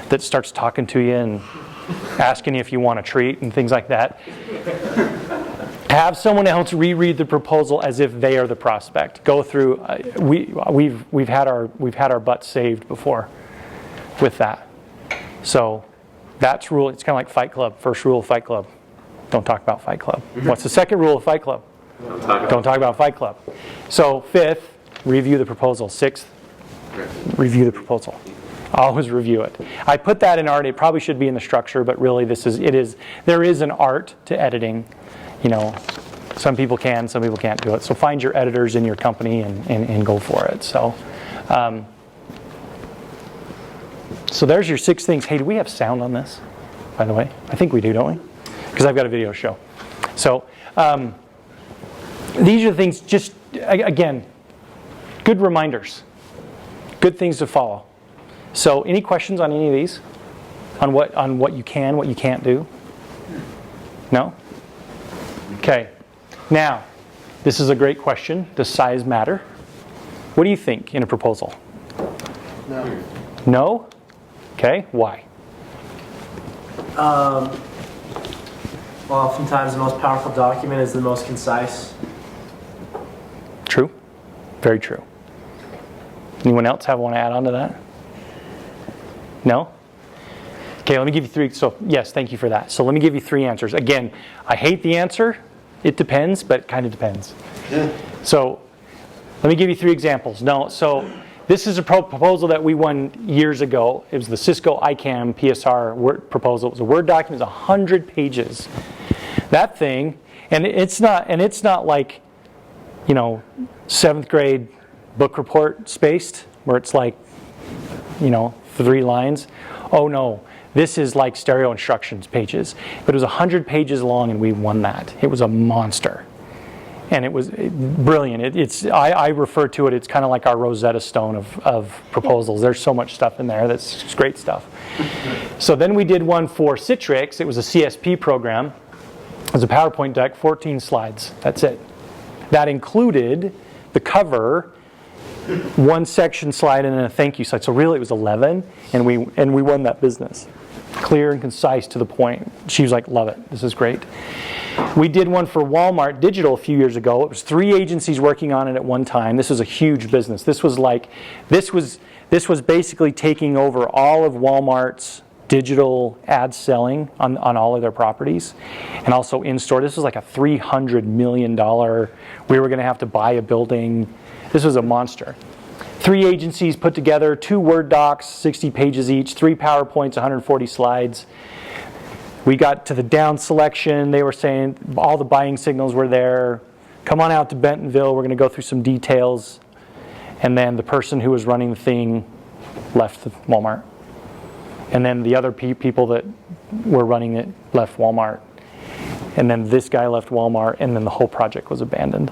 that starts talking to you and asking you if you want a treat and things like that. Have someone else reread the proposal as if they are the prospect. Go through. We've had our butts saved before with that. So that's rule. It's kind of like Fight Club. First rule of Fight Club: don't talk about Fight Club. What's the second rule of Fight Club? Don't talk about Fight Club. So 5th, review the proposal. 6th, review the proposal. Always review it. I put that in art. It probably should be in the structure, but really there is an art to editing. Some people can, some people can't do it. So find your editors in your company and go for it. So there's your 6 things. Hey, do we have sound on this, by the way? I think we do, don't we? Because I've got a video show. So these are the things, just, again, good reminders. Good things to follow. So any questions on any of these? On what you can, what you can't do? No? Okay. Now, this is a great question. Does size matter? What do you think in a proposal? No. No? Okay. Why? Well, oftentimes the most powerful document is the most concise. True. Very true. Anyone else want to add on to that? No? Okay, let me give you 3. So, yes, thank you for that. So let me give you 3 answers. Again, I hate the answer. It depends, but it kind of depends. So let me give you 3 examples. No, so this is a proposal that we won years ago. It was the Cisco ICAM PSR Word proposal. It was a Word document. It was 100 pages. That thing, and it's not like, 7th grade book report spaced, where it's like, 3 lines. Oh no, this is like stereo instructions pages. But it was 100 pages long and we won that. It was a monster. And it was brilliant. I refer to it, it's kind of like our Rosetta Stone of proposals. There's so much stuff in there. That's great stuff. So then we did one for Citrix. It was a CSP program. It was a PowerPoint deck, 14 slides. That's it. That included the cover, 1 section slide, and then a thank you slide. So really it was 11, and we won that business. Clear and concise to the point. She was like, love it. This is great. We did one for Walmart Digital a few years ago. It was 3 agencies working on it at one time. This was a huge business. This was basically taking over all of Walmart's digital ad selling on all of their properties, and also in-store. This was like a $300 million, we were going to have to buy a building. This was a monster. 3 agencies put together, 2 Word docs, 60 pages each, 3 PowerPoints, 140 slides. We got to the down selection. They were saying all the buying signals were there. Come on out to Bentonville. We're going to go through some details. And then the person who was running the thing left the Walmart. And then the other people that were running it left Walmart. And then this guy left Walmart, and then the whole project was abandoned.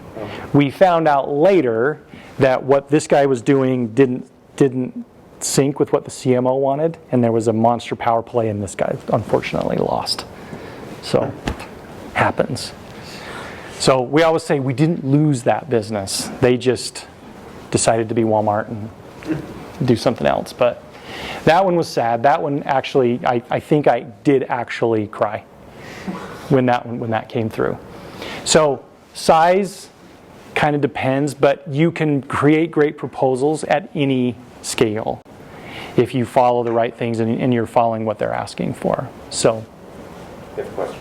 We found out later that what this guy was doing didn't sync with what the CMO wanted, and there was a monster power play, and this guy unfortunately lost. So, happens. So we always say we didn't lose that business. They just decided to be Walmart and do something else. But that one was sad. That one actually, I think I did actually cry when that came through. So size kind of depends, but you can create great proposals at any scale if you follow the right things and you're following what they're asking for. So, You have a question?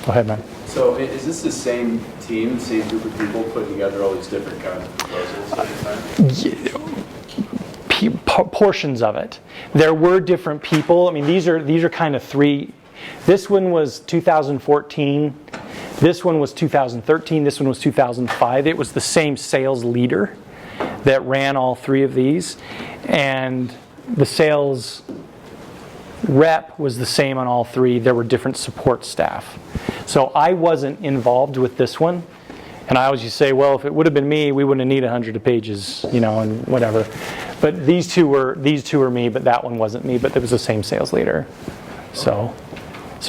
go ahead, man. So is this the same team, same group of people putting together all these different kinds of proposals at the time? Portions of it. There were different people. I mean, these are kind of 3. This one was 2014. This one was 2013. This one was 2005. It was the same sales leader that ran all 3 of these, and the sales rep was the same on all 3. There were different support staff. So I wasn't involved with this one, and I always used to say, well, if it would have been me, we wouldn't have needed 100 pages, and whatever. But these two were me, but that one wasn't me, but it was the same sales leader. So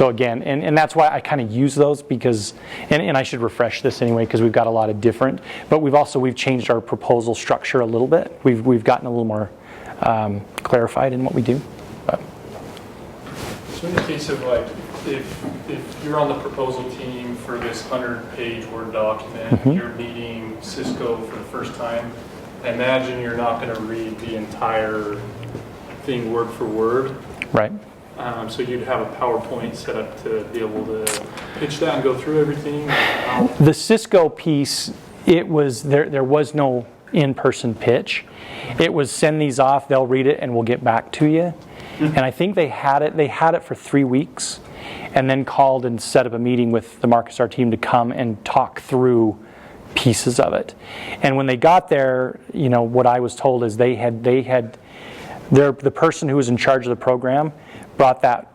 again, and that's why I kind of use those, because, and I should refresh this anyway, because we've got a lot of different, but we've changed our proposal structure a little bit. We've gotten a little more clarified in what we do. But. So in the case of like, if you're on the proposal team for this 100-page Word document, you're meeting Cisco for the first time, I imagine you're not going to read the entire thing word for word. Right. So you'd have a PowerPoint set up to be able to pitch that and go through everything? The Cisco piece, it was there was no in-person pitch. It was send these off, they'll read it, and we'll get back to you. And I think they had it for 3 weeks, and then called and set up a meeting with the MarketStar team to come and talk through pieces of it. And when they got there, what I was told is the person who was in charge of the program brought that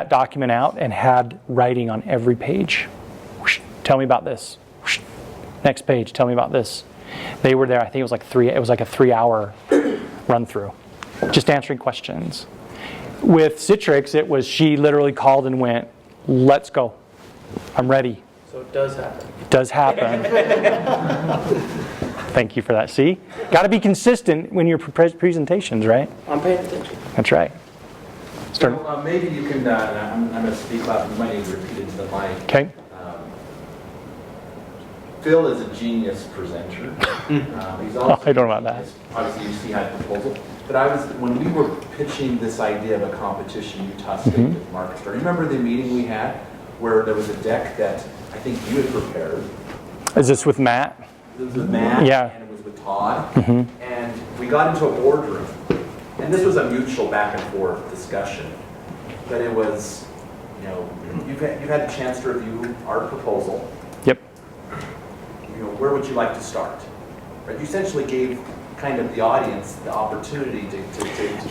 document out and had writing on every page. Whoosh, tell me about this. Whoosh, next page, tell me about this. They were there, I think it was like a 3-hour run through, just answering questions. With Citrix, it was she literally called and went, let's go. I'm ready. So it does happen. It does happen. Thank you for that. See? Got to be consistent when your presentations, right? I'm paying attention. That's right. So, maybe you can, I'm going to speak loud, you might need to repeat into the mic. Okay. Phil is a genius presenter. He's also I don't know about that. Obviously, you see how proposal. But when we were pitching this idea of a competition, Utah State with MarketStar, remember the meeting we had where there was a deck that I think you had prepared? Is this with Matt? It was with Matt, Yeah. and it was with Todd, and we got into a boardroom. And this was a mutual back and forth discussion. But it was, you've had a chance to review our proposal. Yep. Where would you like to start? Right? You essentially gave kind of the audience the opportunity to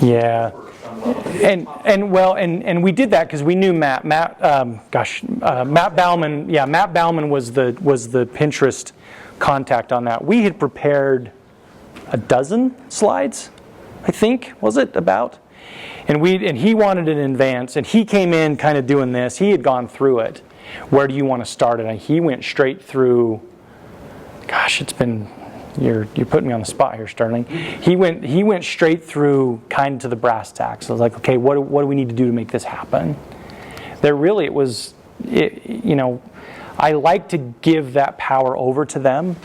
Yeah. some level. And we did that because we knew Matt. Matt Bauman. Yeah, Matt Bauman was the Pinterest contact on that. We had prepared a dozen slides, I think, was it about? And he wanted it in advance, and he came in kind of doing this. He had gone through it. Where do you want to start it? And he went straight through. Gosh, you're putting me on the spot here, Sterling. He went straight through kind of to the brass tacks. I was like, okay, what do we need to do to make this happen? It was I like to give that power over to them,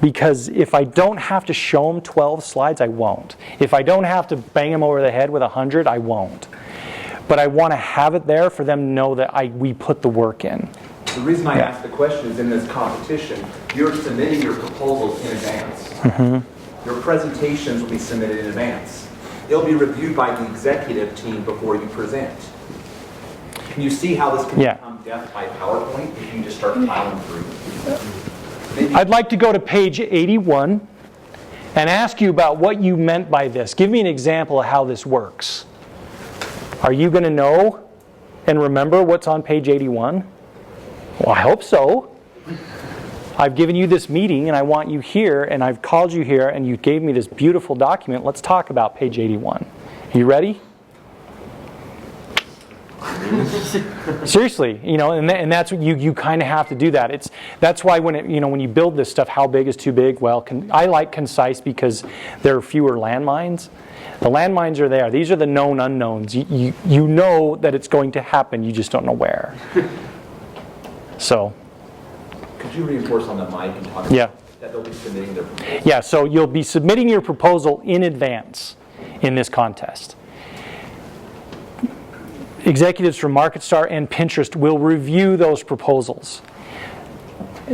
because if I don't have to show them 12 slides, I won't. If I don't have to bang them over the head with 100, I won't. But I want to have it there for them to know that we put the work in. The reason I ask the question is, in this competition, you're submitting your proposals in advance. Your presentations will be submitted in advance. They'll be reviewed by the executive team before you present. Can you see how this can become death by PowerPoint if you just start plowing through? I'd like to go to page 81 and ask you about what you meant by this. Give me an example of how this works. Are you going to know and remember what's on page 81? Well, I hope so. I've given you this meeting and I want you here, and I've called you here and you gave me this beautiful document. Let's talk about page 81. Are you ready? Seriously, and that's what you kind of have to do that. That's why when you build this stuff, how big is too big? Well, I like concise because there are fewer landmines. The landmines are there. These are the known unknowns. You know that it's going to happen. You just don't know where. So. Could you reinforce on the mic and talk about that they'll be submitting their proposal? Yeah, so you'll be submitting your proposal in advance in this contest. Executives from MarketStar and Pinterest will review those proposals.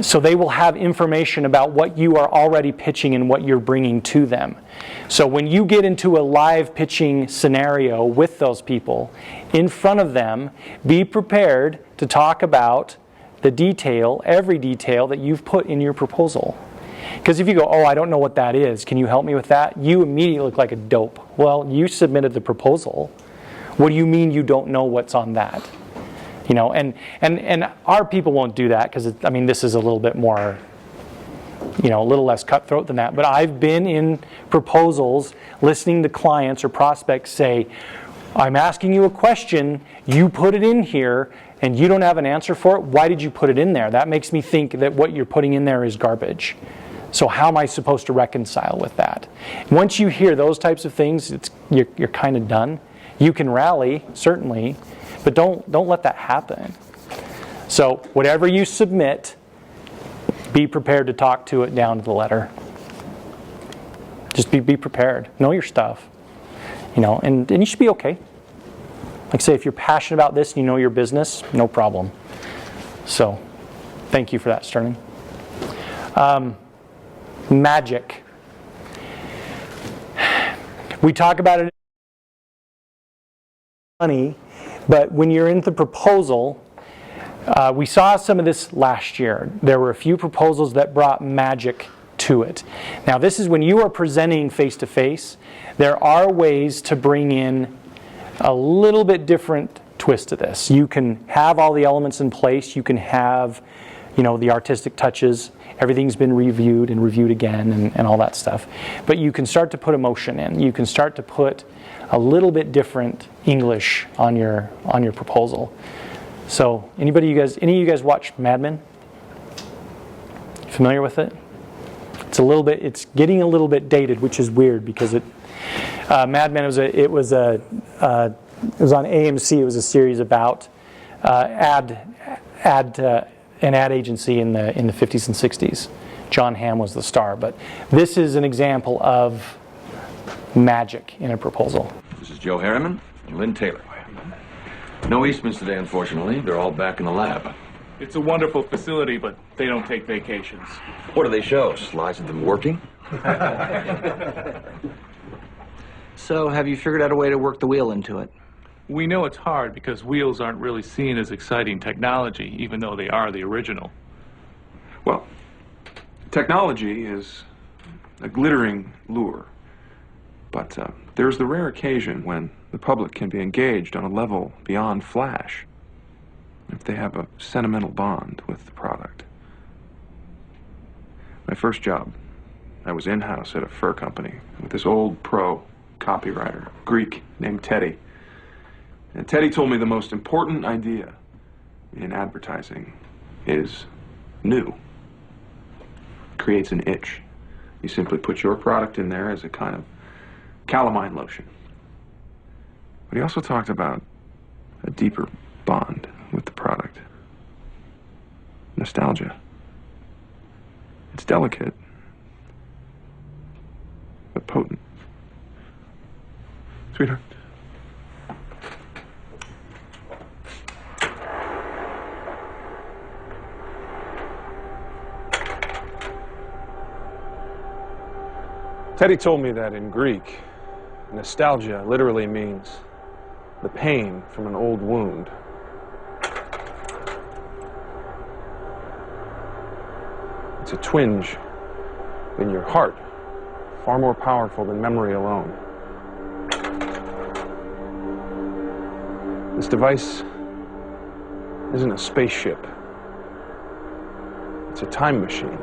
So they will have information about what you are already pitching and what you're bringing to them. So when you get into a live pitching scenario with those people, in front of them, be prepared to talk about the detail, every detail that you've put in your proposal. Because if you go, I don't know what that is, can you help me with that? You immediately look like a dope. Well, you submitted the proposal. What do you mean you don't know what's on that? And our people won't do that because this is a little bit more, a little less cutthroat than that. But I've been in proposals listening to clients or prospects say, I'm asking you a question, you put it in here, and you don't have an answer for it. Why did you put it in there? That makes me think that what you're putting in there is garbage. So how am I supposed to reconcile with that? Once you hear those types of things, you're kind of done. You can rally, certainly, but don't let that happen. So whatever you submit, be prepared to talk to it down to the letter. Just be prepared. Know your stuff. And you should be okay. Like I say, if you're passionate about this and you know your business, no problem. So thank you for that, Sterling. Magic. We talk about it money, but when you're in the proposal, we saw some of this last year. There were a few proposals that brought magic to it. Now, this is when you are presenting face-to-face. There are ways to bring in a little bit different twist to this. You can have all the elements in place. You can have, the artistic touches. Everything's been reviewed and reviewed again and all that stuff. But you can start to put emotion in. You can start to put a little bit different English on your proposal. So, any of you guys watch Mad Men? Familiar with it? It's getting a little bit dated, which is weird because Mad Men it was on AMC. It was a series about an ad agency in the 50s and 60s. John Hamm was the star, but this is an example of magic in a proposal. This is Joe Harriman and Lynn Taylor. No Eastmans today, unfortunately. They're all back in the lab. It's a wonderful facility, but they don't take vacations. What do they show? Slides of them working? So, have you figured out a way to work the wheel into it? We know it's hard because wheels aren't really seen as exciting technology, even though they are the original. Well, technology is a glittering lure. But there's the rare occasion when the public can be engaged on a level beyond flash if they have a sentimental bond with the product. My first job, I was in-house at a fur company with this old pro copywriter, Greek, named Teddy. And Teddy told me the most important idea in advertising is new. Creates an itch. You simply put your product in there as a kind of calamine lotion. But he also talked about a deeper bond with the product. nostalgia. It's delicate, but potent. Sweetheart. Teddy told me that in Greek, nostalgia literally means the pain from an old wound. It's a twinge in your heart, far more powerful than memory alone. This device isn't a spaceship. It's a time machine.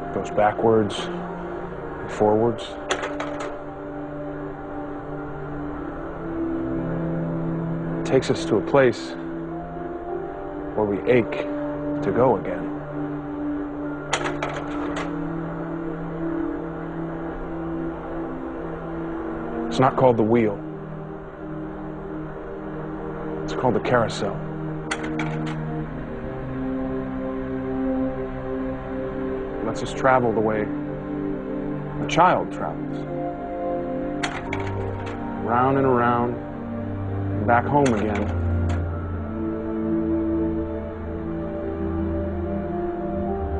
It goes backwards and forwards. It takes us to a place where we ache to go again. It's not called the wheel. It's called the carousel. It lets us travel the way a child travels. Round and around, and back home again.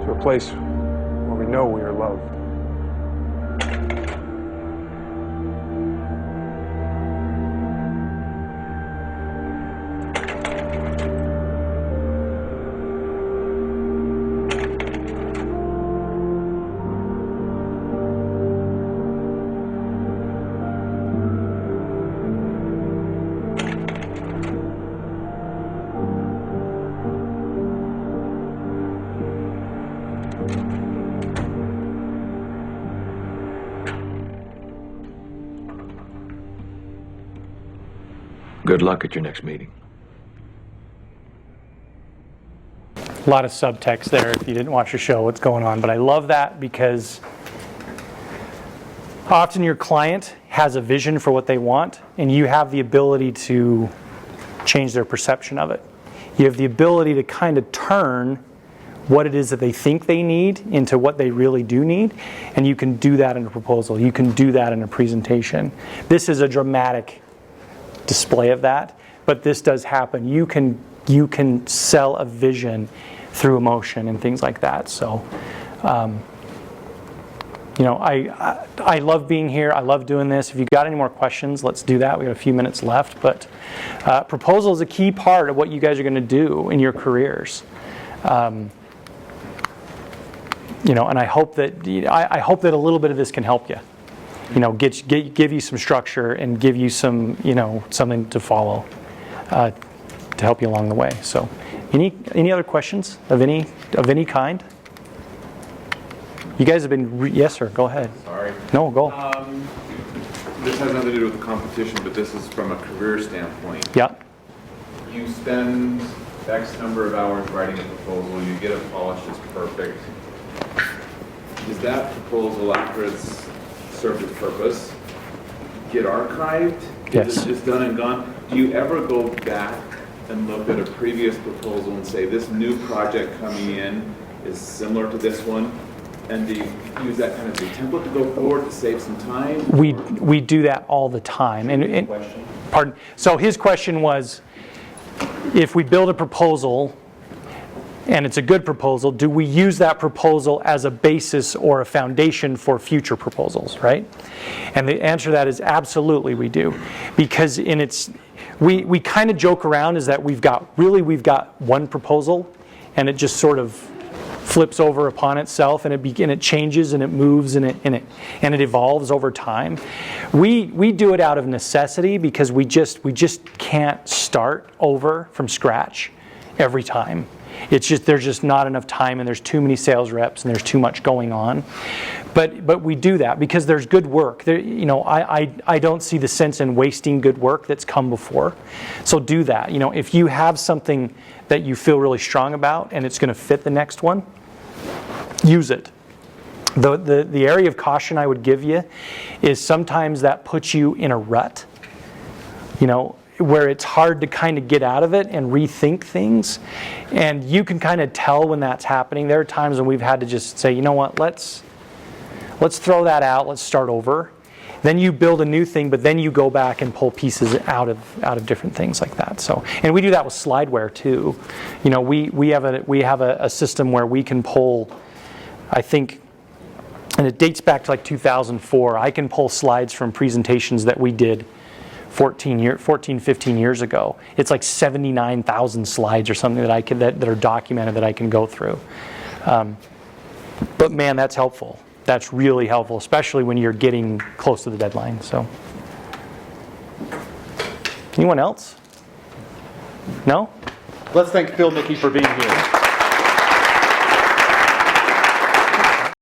To a place where we know we are loved. Good luck at your next meeting. A lot of subtext there if you didn't watch the show, what's going on. But I love that because often your client has a vision for what they want, and you have the ability to change their perception of it. You have the ability to kind of turn what it is that they think they need into what they really do need, and you can do that in a proposal. You can do that in a presentation. This is a dramatic display of that, but this does happen. You can sell a vision through emotion and things like that. So, you know, I love being here. I love doing this. If you've got any more questions, let's do that. We got a few minutes left, but proposal is a key part of what you guys are going to do in your careers. You know, and I hope that a little bit of this can help you. You know, give you some structure and give you some, you know, something to follow to help you along the way. So, any other questions of any kind? You guys have been yes, sir. Go ahead. Sorry. No, go. This has nothing to do with the competition, but this is from a career standpoint. Yeah. You spend X number of hours writing a proposal, you get it polished, it's perfect. Is that proposal, after it's served its purpose, get archived? Yes. Is it just done and gone? Do you ever go back and look at a previous proposal and say, this new project coming in is similar to this one? And do you use that kind of a template to go forward to save some time? We do that all the time. And pardon. So his question was, if we build a proposal and it's a good proposal, do we use that proposal as a basis or a foundation for future proposals, right? And the answer to that is absolutely we do. Because we kind of joke around is that we've got one proposal and it just sort of flips over upon itself and it changes and it moves and it evolves over time. We do it out of necessity because we just can't start over from scratch every time. It's just there's just not enough time and there's too many sales reps and there's too much going on. But we do that because there's good work. There, you know, I don't see the sense in wasting good work that's come before. So do that. You know, if you have something that you feel really strong about and it's going to fit the next one, use it. The area of caution I would give you is sometimes that puts you in a rut. You know, where it's hard to kind of get out of it and rethink things. And you can kind of tell when that's happening. There are times when we've had to just say, you know what, let's throw that out, let's start over. Then you build a new thing, but then you go back and pull pieces out of different things like that. So, and we do that with Slideware too. You know, we have a system where we can pull, I think, and it dates back to like 2004. I can pull slides from presentations that we did 14, 15 years ago. It's like 79,000 slides or something that are documented that I can go through. But man, that's helpful. That's really helpful, especially when you're getting close to the deadline. So, anyone else? No? Let's thank Phil Mickey for being here.